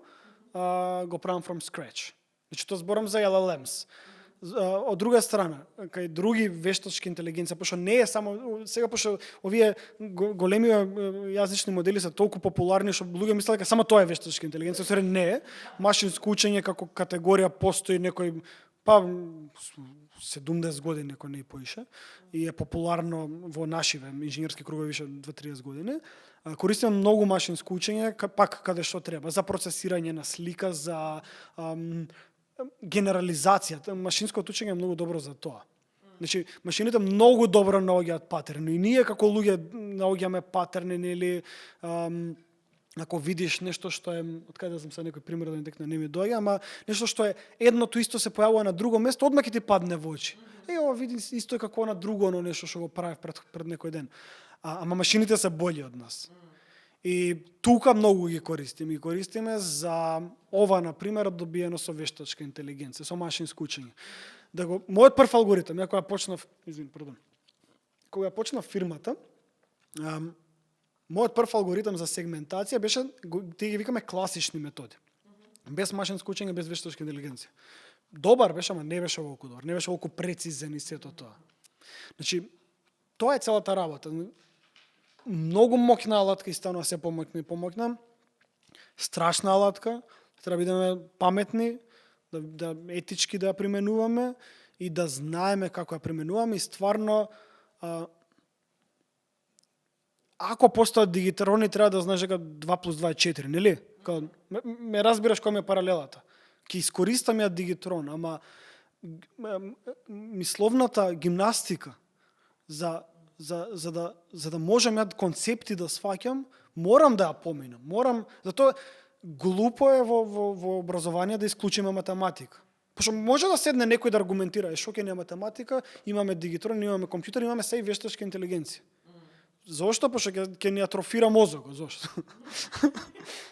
го правам from scratch. Значи, тоа зборам за LLMs. Од друга страна, кај други вештачки интелигенција, пошто не е само сега пошто овие големи јазични модели се толку популарни што луѓе мислат дека само тоа е вештачка интелигенција, соред не е. Машинско учење како категорија постои некој 70 години, ако не и поише, и е популарно во нашиве инженерски кругови више 20-30 години. Користиме многу машинско учење, пак каде што треба, за процесирање на слика, за генерализацијата. Машинското учење е многу добро за тоа. Значи, машините многу добро наоѓаат патерни. И ние како луѓе наоѓаме патерни, или ако видиш нешто што е, од каде сам се некој пример да не ми доаѓа, ама нешто што е едното исто се појавува на друго место, одма ќе ти падне во очи. Ова види исто е како на друго нешто што го правев пред некој ден. Ама машините се болји од нас. И тука многу ги користиме. И користиме за ова, например, добиено со вештачка интелигенција, со машинско учење. Мојот прв алгоритам, кога почнав фирмата, мојот прв алгоритам за сегментација беше, тие ги викаме класични методи. Без машинско учење, без вештачка интелигенција. Добар беше, ама не беше волку добар, не беше волку прецизен и сето тоа. Значи, тоа е целата работа. Многу моќна алатка и станува се помоќна. Страшна алатка, треба да бидеме паметни, да етички да ја применуваме и да знаеме како ја применуваме и стварно ако постојат дигитрони, треба да знаеш дека 2 + 2 е 4, нели? Ме разбираш која ми е паралелата. Ќе искористам ја дигитрон, ама мисловната гимнастика за да можам ја концепти да сваќам, морам да ја поминам. Затоа глупо е во образование да исклучиме математика. Пошто може да седне некој да аргументира, што ќе не е математика, имаме дигитрон, имаме компјутер, имаме се и вештачка интелигенција. Зошто? Пошто ќе ни атрофира мозокот, зошто?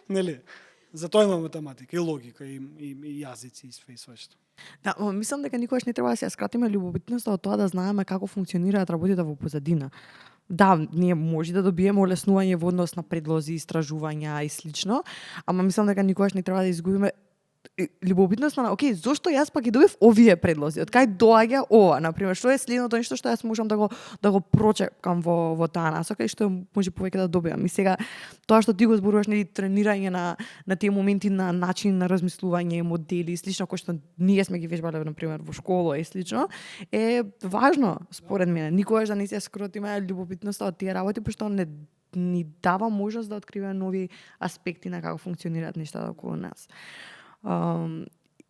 Нели? Затоа има математика и логика и јазици и све што. Да, мислам дека никогаш не треба да се скратиме љубовитноста од тоа да знаеме како функционираат работите во позадина. Да, ние може да добиеме олеснување во однос на предлози, истражувања и слично, ама мислам дека никогаш не треба да изгубиме љубовитноста на, окей, зошто јас пак ги добив овие предлози? Од кај доаѓа ова, например, што е следното нешто што јас можам да го прочекам во таа насока и што може повеќе да добивам. И сега тоа што ти го зборуваш, нели, тренирање на тие моменти на начин на размислување, модели и слично, кои што ние сме ги вежбале, например, во школа и слично, е важно според мене. Никогаш да не се скротиме љубовитноста од тие работи, пошто ни дава можност да откриваме нови аспекти на како функционираат нештата околу нас.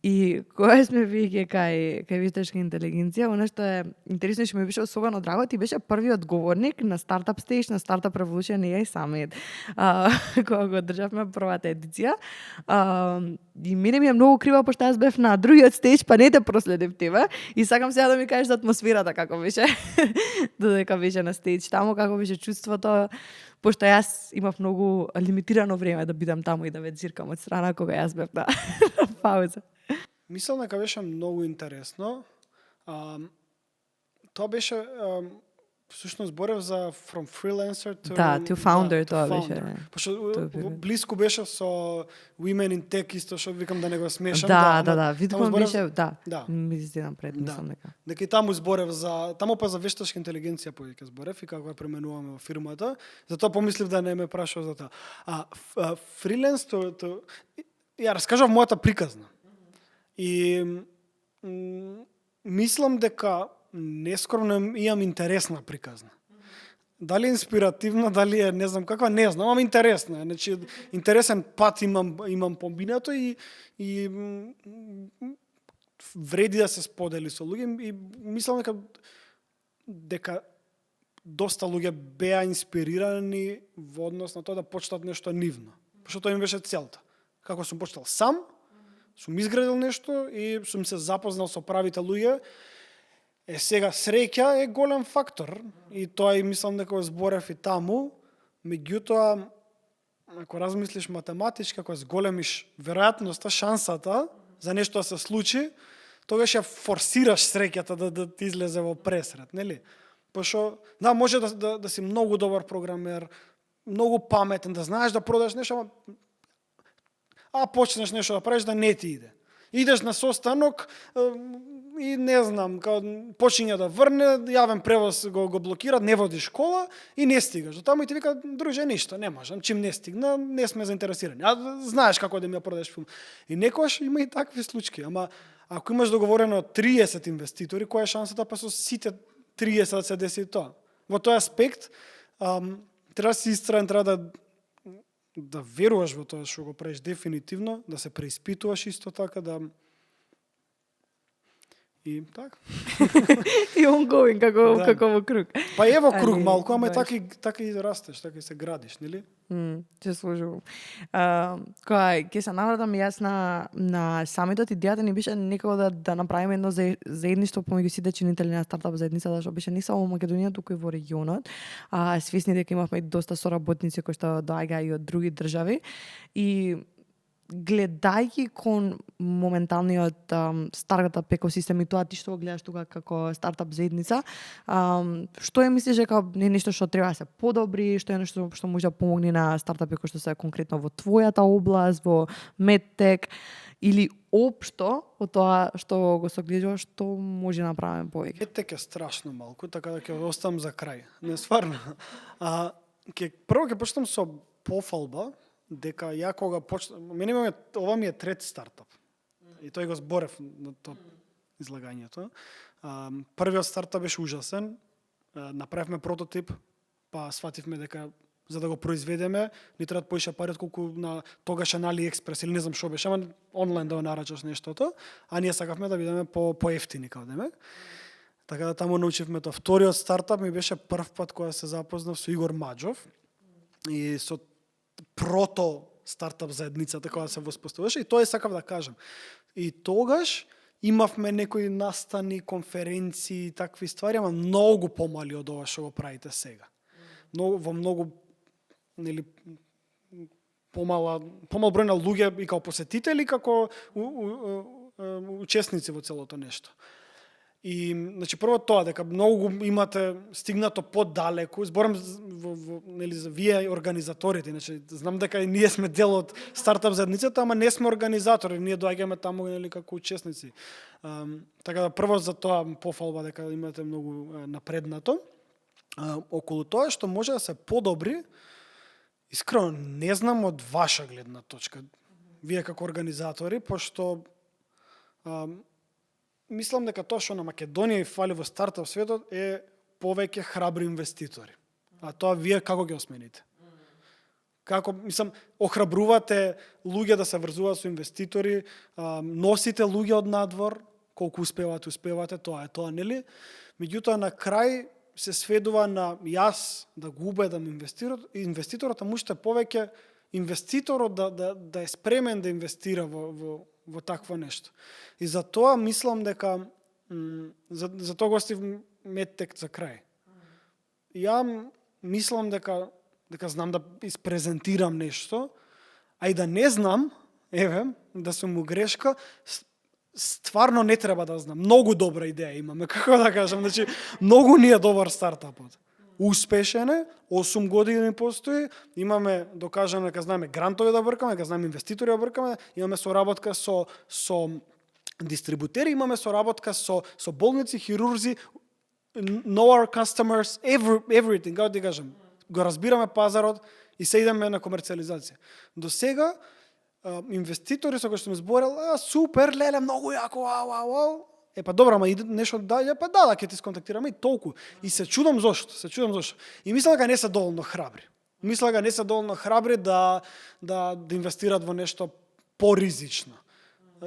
И кога сме веќе кај вештачка интелигенција, она што е интересно што ми беше особено драго, ти беше првиот говорник на Startup Stage, на Startup Revolution AI Summit, кога го одржавме првата едиција. И мене ми е многу криво, пошто јас бев на другиот стеж, па не те проследив тебе. И сакам сега да ми кажеш за атмосферата како беше, додека беше на стеж таму, како беше чувството, пошто јас имав многу лимитирано време да бидам таму и да ве зиркам од страна кога јас бев на пауза. Мислам дека беше многу интересно. Тоа беше всушност зборев за from freelancer to to founder, тоа беше. Пошто блиску беше со Women in Tech исто што викам да не го смешам. Видком беше, мисли напред, мислам дека. Дека и таму зборев таму па за вештачка интелигенција повеќе зборев и како ја пременуваме во фирмата. Затоа помислив да не ме прашуваш за тоа. Фриленс ја раскажав мојата приказна. И мислам дека нескромно имам интересна приказна. Дали е инспиративна, дали е не знам каква, не знам, ама интересна. Значи интересен пат имам поминато и вреди да се сподели со луѓе и мислам дека доста луѓе беа инспирирани во однос на тоа да почнат нешто нивно. Пошто тоа им беше целта. Како сум почнал сам, сум изградил нешто и сум се запознал со правите луѓе. Сега среќа е голем фактор и тоа и мислам дека го зборев и таму. Меѓутоа, ако размислиш математички, ако зголемиш веројатноста, шансата за нешто да се случи, тогаш ја форсираш среќата да ти излезе во пресрет, нели? Пошто може да си многу добар програмер, многу паметен, да знаеш да продаш нешто, почнеш нешто да правиш да не ти иде. Идеш на состанок и не знам, почиња да врне, јавен превоз го блокира, не води школа и не стигаш. До таму и ти вика, друже, ништо, не можам, чим не стигна, не сме заинтересирани. Знаеш како да ми ја продадеш филм. И некојаш има и такви случаи, ама ако имаш договорено 30 инвеститори, која е шансата па со сите 30 да се деси тоа? Во тој аспект, треба да си истраен, треба да веруваш во тоа што го правиш дефинитивно, да се преиспитуваш исто така, и така. И ongoing, како во круг. Па е во круг малку, ама така и растеш, така и се градиш, нели? Се сложувам. Кога ќе се навратам јас на самитот, идејата ни беше некако да направиме едно заедништво помеѓу сите чинители на стартап заедницата, што беше не само во Македонија, туку и во регионот. Свесни дека имавме доста соработници кои што доаѓаа и од други држави и гледајќи кон моменталниот стартап екосистем и тоа ти што го гледаш тука како стартап заедница, што ја мислиш дека е нешто што треба да се подобри, што е нешто што може да помогне на стартапи кои што се конкретно во твојата област, во медтек или општо од тоа што го согледуваш, што може да направиме повеќе? Медтек е страшно малку, така да ќе оставам за крај. Не стварно. Прво ќе почнам со пофалба, дека ја кога почнам, ова ми е трет стартап. И тој го зборев на тоа излагањето. Првиот стартап беше ужасен. Направивме прототип, па свативме дека за да го произведеме, ни требаат поише пари колку на тогаш на AliExpress или не знам што беше, ама онлайн да го нарачаш нештото, а ние сакавме да бидеме по-ефтини каде. Така да таму научивме тоа. Вториот стартап ми беше прв пат кога се запознав со Игор Маџов и со прото стартап заедницата кога се воспоставуваше и тоа сакав да кажам. И тогаш имавме некои настани, конференции, такви ствари, ама многу помали од ова што го правите сега. Во многу помал број на луѓе и како посетители, како учесници во целото нешто. И, значи, прво тоа, дека многу имате стигнато подалеку, зборам за вие организаторите, значи, знам дека и ние сме дел од стартап заедницата, ама не сме организатори, ние доаѓаме таму како учесници. Така да прво за тоа пофалба дека имате многу напреднато. Околу тоа што може да се подобри, искрено не знам од ваша гледна точка, вие како организатори, пошто мислам дека тоа што на Македонија и фали во стартап светот е повеќе храбри инвеститори. А тоа вие како ги осмените? Како, мислам, охрабрувате луѓе да се врзуваат со инвеститори, носите луѓе од надвор, колку успевате, тоа е тоа, нели? Меѓутоа, на крај се сведува на јас да го убедам инвеститорот, а уште повеќе инвеститорот да е спремен да инвестира во такво нешто. И за тоа мислам дека за тоа го оставив медтек за крај. Ја мислам дека знам да испрезентирам нешто, а и да не знам, да сум у грешка, стварно не треба да знам. Многу добра идеја имаме, како да кажам, значи многу ни е добар стартапот. Успешен е, 8 години постои, имаме, докажаме дека знаеме грантови да бркаме, дека знаеме инвеститори да бркаме, имаме соработка со дистрибутери, имаме соработка со болници, хирурзи, know our customers, everything, како да кажам. Го разбираме пазарот и се идеме на комерцијализација. До сега инвеститори со кои што ми зборел, супер, леле, многу јако, вау. Па добро, ама иде нешто даје, па да, ќе ти сконтактираме и толку. И се чудам зошто. И мислам дека не се доволно храбри. Да инвестираат во нешто поризично.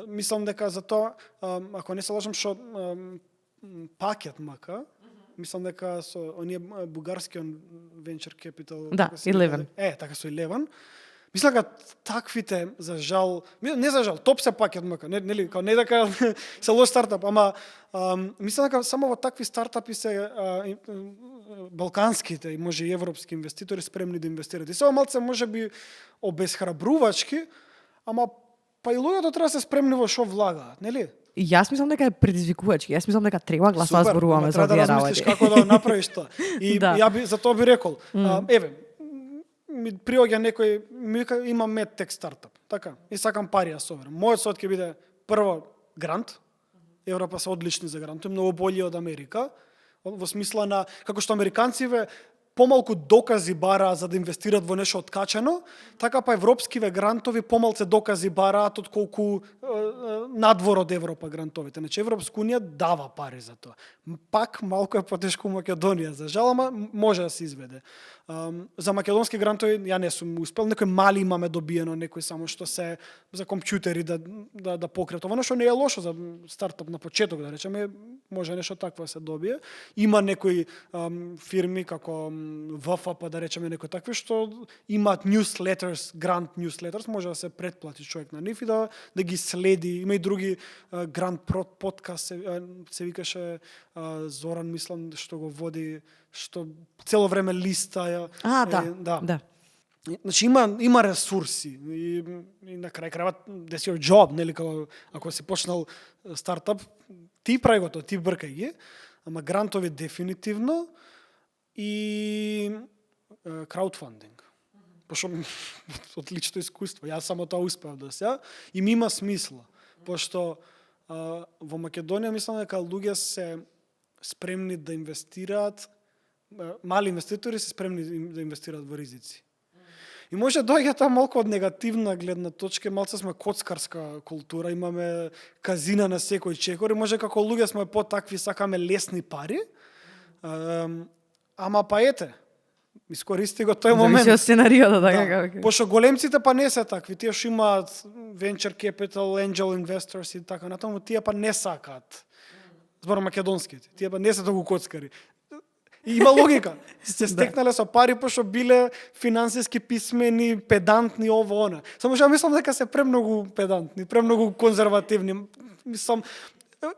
Мислам дека за тоа, ако не се лажам, што Пакет мака, мислам дека со оние бугарскиот venture capital, да, Eleven. Така со Eleven. Мислам дека таквите, за жал, не за жал, топ се Пакет мака, нели, као не дека се лош стартап, ама мислам дека само во такви стартапи се балканските и може и европски инвеститори спремни да инвестираат. И се малце можеби обесхрабрувачки, ама па и луѓето треба се спремни во што влагаат, нели? Јас мислам дека е предизвикувачки. Јас мислам дека треба гласно да зборуваме за овие работи. Треба да размислиш како да направиш тоа. И ја би за тоа би рекол, ми приоѓа некој, ми вика имам медтек стартап, така, и сакам пари да соберам. Мојот сод ќе биде прво грант. Европа се одлични за гранти, многу болji од Америка, во смисла на како што американциве помалку докази бараа за да инвестираат во нешто откачено, така па европскиве грантови помалце докази бараат од колку надвор од Европа грантовите. Значи Европска унија дава пари за тоа. Пак малку е потешко Македонија, за жал, ама може да се изведе. За македонски грантови ја не сум успел, некои мали имаме добиено, некои само што се за компјутери да покријат. Ова нешто не е лошо за стартап на почеток, да речеме, може нешто такво да се добие. Има некои фирми како ВФП, да речеме, некои такви што имаат newsletters, грант newsletters, може да се претплати човек на нив и да ги следи. Има и други грант подкаст, се викаше Зоран, мислам, што го води, што цело време листа. Да. Значи има ресурси и на крај крајот that's your job, нели, ако си почнал стартап, ти прави го тоа, ти бркај ги, ама грантови дефинитивно и краудфандинг. Пошто од лично искуство, јас само тоа успеав до сега и ми има смисла, пошто во Македонија мислам дека луѓе се спремни да инвестираат, мали инвеститори се спремни да инвестираат во ризици. И може доаѓа тоа малку од негативна гледна точка, малце сме коцкарска култура, имаме казина на секој чекор и може како луѓе сме потакви, сакаме лесни пари, ама па ете, искористи го тој момент. Зависи од сценариото, така. Пошто големците па не се такви, тие што имаат venture capital, angel investors и така натаму, тие па не сакаат. Зборам македонските, тие па не се толку коцкари. И има логика. Се стекнале со пари пошто биле финансиски писмени, педантни, ово она. Само што мислам дека се премногу педантни, премногу конзервативни. Мислам,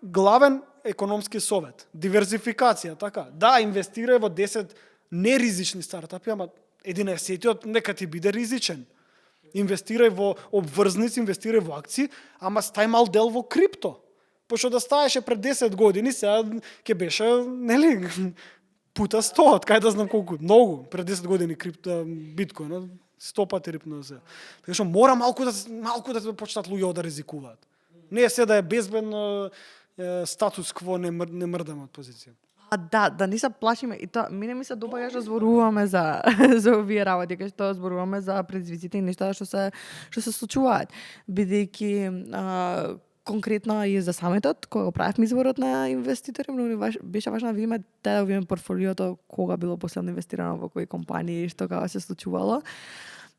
главен економски совет, диверзификација, така. Да, инвестирај во 10 неризични стартапи, ама 11-тиот нека ти биде ризичен. Инвестирај во обврзници, инвестирај во акции, ама стај мал дел во крипто. Пошто да стаеше пред 10 години, сега ќе беше, нели, пута 100, кај да знам колку, многу, пред 10 години крипто, биткоин, 100 пати рипно се. Така што мора малку да почнат луѓе да ризикуваат. Не е се да е безбедно, статус кво не мрдаме од позиција. Да не се плашиме. И тоа, мене ми се допаѓа што зборуваме за овие работи, кај што зборуваме за предизвиците и нешта што се случуваат. Бидејќи конкретно и за саметот, кога го правевме изборот на инвеститори, многу беше важно да видиме портфолиото, кога било последно инвестирано во кои компании, што како се случувало.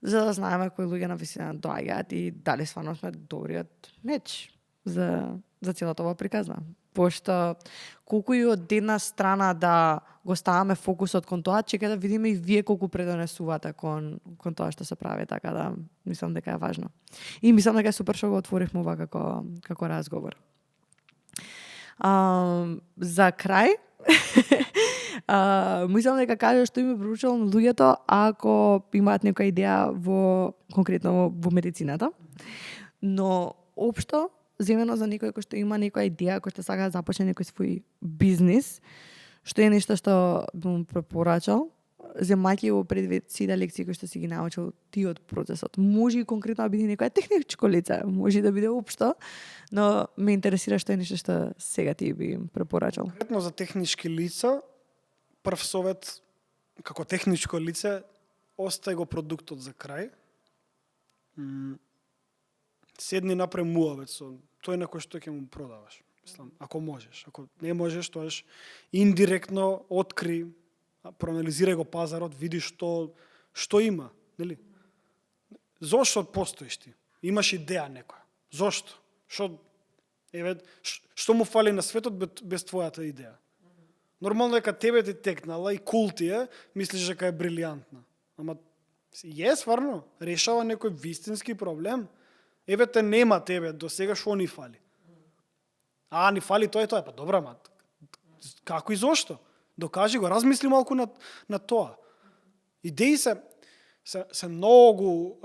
за да знаеме кои луѓе на вистина доаѓаат и дали стварно сме добриот меч за целата ова приказна. Пошто колку и од една страна да го ставаме фокусот кон тоа, чека да видиме и вие колку предонесувате кон тоа што се прави, така да мислам дека е важно. И мислам дека е супер што го отворивме ова како разговор. За крај, мислам дека кажа што им препоручувам луѓето ако имаат некоја идеја конкретно во медицината, но општо земено за некој кој што има некоја идеја, кој што сака да започне некој свој бизнис, што е нешто што би му препорачал, земајќи во предвид сите лекции кои што си ги научил ти од процесот. Може и конкретно да биде некоја техничко лице, може да биде општо, но ме интересира што е нешто што сега ти би им препорачал. Конкретно за технички лица, прв совет како техничко лице, остај го продуктот за крај. Седни направи муавет со тој на кој што ќе му продаваш. Мислам, ако можеш. Ако не можеш, тоаш индиректно откри, проанализирај го пазарот, види што има, нели? Зошто постоиш ти? Имаш идеја некоја. Зошто? Што му фали на светот без твојата идеја? Нормално дека тебе ти текнала и кул ти е, мислиш дека е брилијантна. Ама е стварно, решава некој вистински проблем. Те нема тебе, до сега што ни фали? Ни фали тоа и тоа. Па добра, како и зошто? Докажи го, размисли малку на тоа. Идеи се многу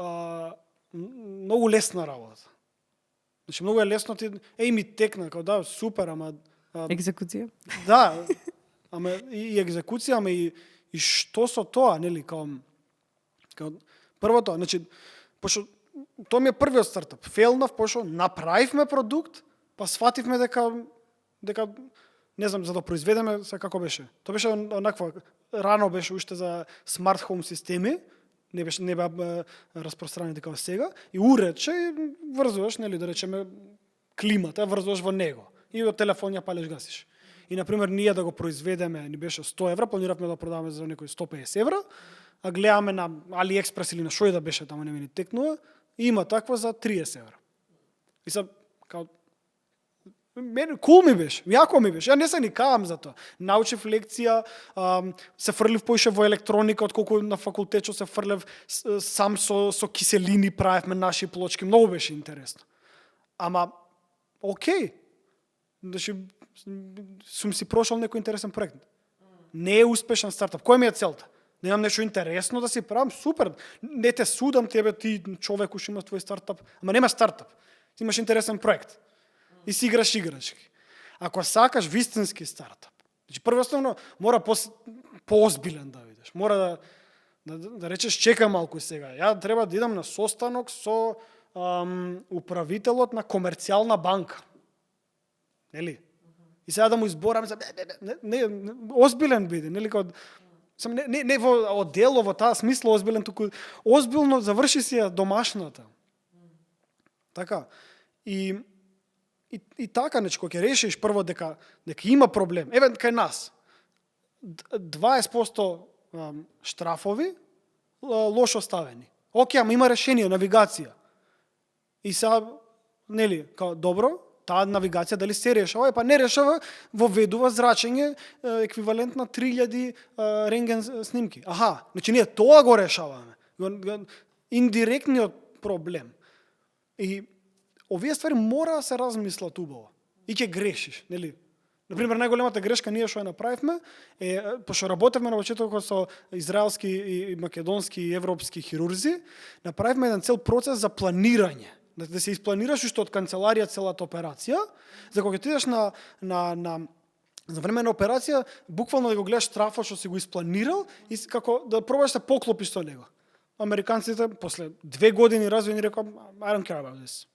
лесна работа. Значи, многу е лесно ти, ми текна, као да, супер, ама... Екзекуција? Да, ама и екзекуција, ама и што со тоа, нели, као првото, значи, пошто тоа ми е првиот стартап. Фейлнав, пошто направивме продукт, па свативме дека не знам, за да произведеме, како беше. Тоа беше онаква, рано беше уште за смарт хоум системи, не беа распространети како сега, и урече и врзуваш, нели, да речеме, климата, врзуваш во него. И од телефон ја палеш, гасиш. И, например, ние да го произведеме, ни беше 100 евра, планиравме да продаваме за некои 150 евра, а гледаме на AliExpress или на шој да беше, тамо не ми ни текнува, и има таква за 30 евра. И са, као, кул ми беше, јако ми беше, ја не се ни кавам за тоа. Научив лекција, се фрлив поише во електроника, отколку на факултет што се фрлев, сам со киселини правевме наши плочки, многу беше интересно. Ама, окей, значи, сум си прошол некој интересен проект. Не е успешен стартап. Која ми е целта? Немам нешто интересно да си правам, супер. Не те судам тебе, ти човек уште имаш твој стартап, ама нема стартап. Ти имаш интересен проект. И си играш играчки. Ако сакаш вистински стартап, значи првоставно мора поозбилен да видиш. Мора да речеш чекај малку сега. Ја треба да идам на состанок со управителот на комерцијална банка. Нели? И сега да му изборам, не озбилен биде, нели, не во оддел, во таа смисла озбилен, туку озбилно заврши си ја домашната. Така. И така, кога ќе решиш прво дека има проблем, кај нас, 20% штрафови лошо ставени. Океј, ама има решение, навигација. И сега, нели, као добро, таа навигација дали се решава, па не решава, воведува зрачење еквивалент на 3000 рентген снимки. Аха, значи ние тоа го решаваме. Индиректниот проблем. И овие ствари мора да се размислат убаво. И ќе грешиш, нели? Например, најголемата грешка ние што ја направивме е, пошто работевме на почетокот со израелски и македонски и европски хирурзи, направивме еден цел процес за планирање. Да се испланираш уште од канцеларија целата операција, за кога ти идеш за време на операција, буквално да го гледаш трафот што си го испланирал и како да пробаш да поклопиш со него. Американците после 2 години развој ни рекоа, I don't care about this.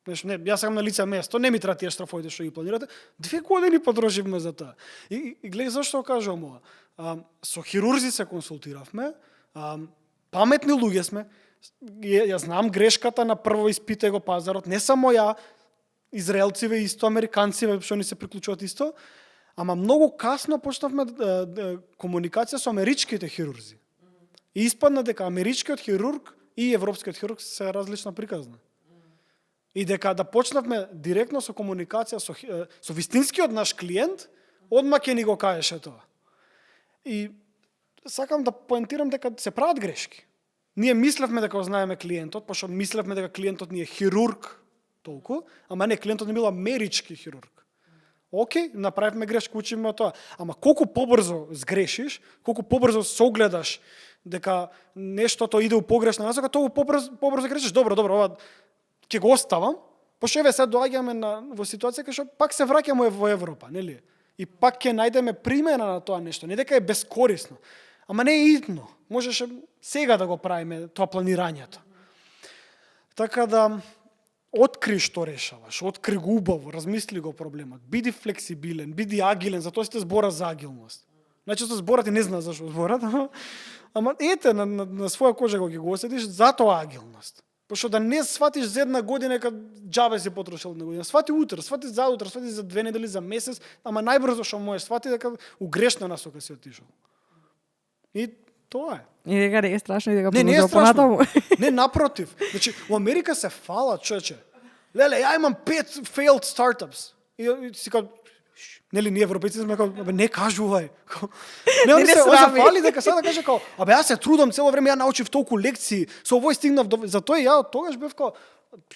Не, јас сакам на лице место, не ми треба тие штрафоите што ги планирате. 2 години подрживме за тоа. И гледај зашто кажувам ова. Со хирурзи се консултиравме, паметни луѓе сме, ја знам грешката на прво испитај го пазарот, не само ја, израелциве исто, американциве што ни се приклучуваат исто, ама многу касно почнавме комуникација со америчките хирурзи. И испадна дека америчкиот хирург и европскиот хирург се различна приказна. И дека да почнавме директно со комуникација со вистинскиот наш клиент, одма ќе ни го кажеше тоа. И сакам да поентирам дека се прават грешки. Ние мислевме дека го знаеме клиентот, пошто мислевме дека клиентот ни е хирург толку, ама не, клиентот не бил амерички хирург. Океј, направивме грешка, учиме од тоа. Ама колку побрзо сгрешиш, колку побрзо согледаш дека нештото иде у погрешна насока, толку побрзо грешиш. Добро, ова ќе го оставам, пошто еве сега доаѓаме во ситуација кај што пак се враќаме во Европа, нели? И пак ќе најдеме примена на тоа нешто. Не дека е бескорисно, ама не е итно. Можеше сега да го правиме тоа планирањето. Така да откри што решаваш, откри го убаво, размисли го проблемот, биди флексибилен, биди агилен, затоа сте збора за агилност. Значи што зборат и не знае зашто зборат, ама ете на своја кожа кога ќе го осетиш, затоа агилност. Пошто да не сватиш за една година дека џабе си потрошил една година. Свати утре, свати за утре, свати за 2 недели, за месец, ама најбрзо што можеш свати дека у грешна насока си отишол. И тоа е. И дека не е страшно и дека Не е понатаму. Не, напротив. Значи, у Америка се фалат, човече. Леле, ја имам 5 failed startups. И си као, нели, ние европејци сме као, не кажувај. Не, они се фали дека сега да каже као, јас се трудам цело време, ја научив толку лекции, со овој стигнав до... Затоа ја тогаш бев као,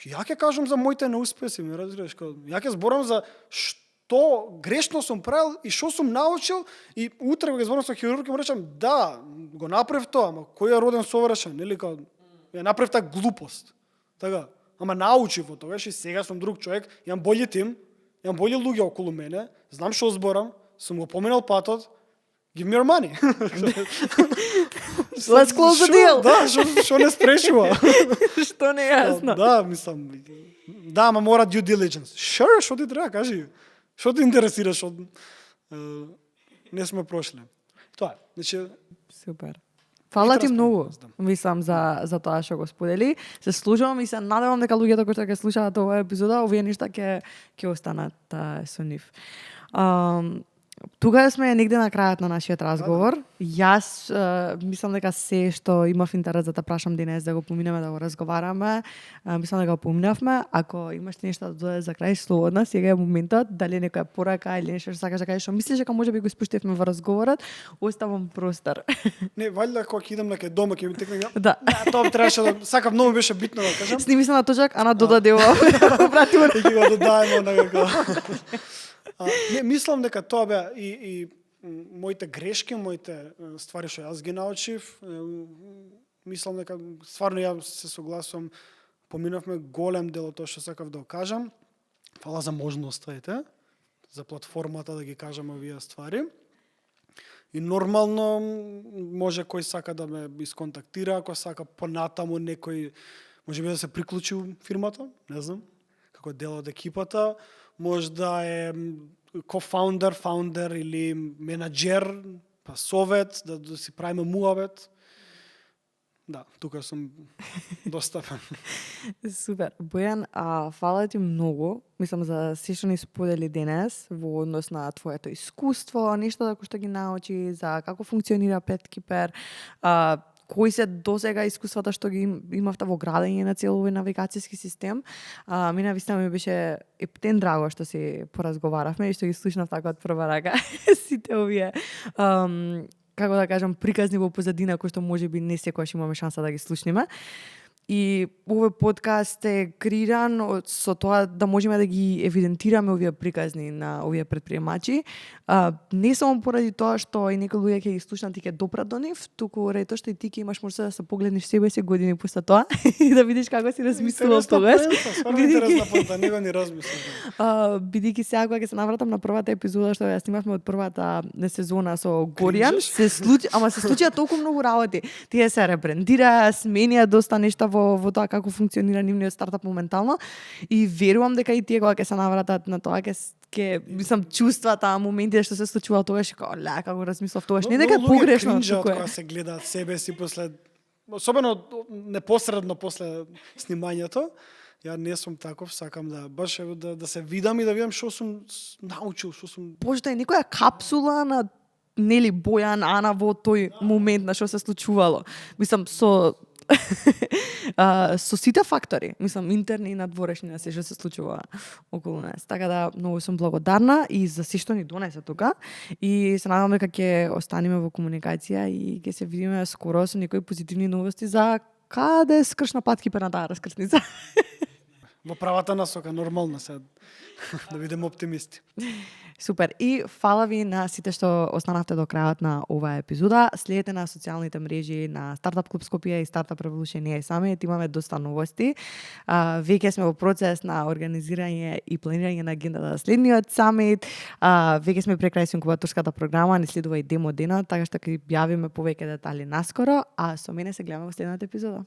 ја ќе кажам за моите неуспеси, ме разбираш, као, ја ќе зборам за што грешно сум правил и што сум научил, и утре кога зборам со хирург му речам, да, го направив тоа, ама кој е роден совршен, нели, као, ја направив таа глупост. Така, ама научив од тогаш и сега сум друг човек, имам болji тим, имам болji луѓе околу мене, знам што зборам, сум го поминал патот, give me your money. Let's close the deal. Да, што не спрешува. Што не е јасно. Да, мислам, да, ама мора due diligence. Sure, што ти треба, кажи. Што те интересира, што не сме прошли. Тоа е. Значи, Супер. Фала ти многу, да. мислам, за тоа што го сподели. Се служувам и се надевам дека луѓето кои што ќе слушаат оваа епизода, овие нешта ќе останат со нив. Тука сме негде на крајот на нашиот разговор. Јас мислам дека се што имав интерес да те прашам денес да го поминеме да го разговараме, мислам дека го поминавме. Ако имаш нешто да додаде за крај, слободна, сега е моментот, дали некоја порака или нешто што сакаш да кажеш, што мислиш дека може би го испуштивме во разговорот, оставам простор. не, валјда кога ќе идам на кај дома ќе ми текне. Да. Тоа требаше да сакав, многу беше битно да кажам. Сними се на точак, Ана додаде ова. Вратиме. И ќе го додаеме на како. Не, мислам дека тоа беа и моите грешки, моите ствари што јас ги научив, мислам дека стварно ја се согласувам, поминавме голем дел од тоа што сакав да кажам. Фала за можноста, за платформата да ги кажам овие ствари. И нормално може кој сака да ме исконтактира, ако сака понатаму некој може би да се приклучи у фирмата, не знам, како дел од екипата, може да е кофаундер, фаундер или менаџер, па совет, да си правиме муабет. Да, тука сум достапен. Супер. Бојан, фала ти многу, мислам, за се што ни сподели денес во однос на твоето искуство, нешто што ги научи, за како функционира Petkipper, кои се досега искуствата што ги имавте во градење на цел овој навигацијски систем. Мина вистина ми беше ептен драго што се поразговаравме и што ги слушнав така од прва рака сите овие како да кажам приказни во позадина кои што можеби не секогаш имаме шанса да ги слушнеме. И овој подкаст е креиран со тоа да можеме да ги евидентираме овие приказни на овие предприемачи. Не само поради тоа што и некои луѓе ќе ги слушнат и ќе допрат до нив, туку ради тоа што и ти ќе имаш можност да се погледнеш себе си години после тоа и да видиш како си размислувал тогаш. Интересна поента, него ни размислувам. Бидејќи сега кога ќе се навратам на првата епизода што ја снимавме од првата сезона со Горијан, се случија толку многу работи. Тие се ребрендираа, сменија доста нешта во тоа како функционира нивниот стартап моментално и верувам дека и тие кога ќе се навратат на тоа ќе мислам чувствата, моментите што се случува тогаш како како размислав тогаш, не дека е погрешно, туку кога се гледаат себе си после, особено непосредно после снимањето. Ја не сум таков, сакам да баш да се видам и да видам што сум научил, што сум. Пошто е некоја капсула на нели Бојан, Ана во тој момент на што се случувало. Мислам со со сите фактори, мислам интерни и надворешни на се што се случува околу нас. Така да многу сум благодарна и за се што ни донесе тука и се надевам дека ќе останеме во комуникација и ќе се видиме скоро со некои позитивни новости за каде скршна паткипе на таа раскрсница. Во правата насока, нормално се да бидеме оптимисти. Супер. И фала ви на сите што останавте до крајот на оваа епизода. Следете на социјалните мрежи на Startup Club Скопје и Startup Revolution AI Summit. Имаме доста новости. Веќе сме во процес на организирање и планирање на агендата за следниот самит. Веќе сме прекрај со инкубаторската програма, не следува и демо денот, така што ќе јавиме повеќе детали наскоро, а со мене се гледаме во следната епизода.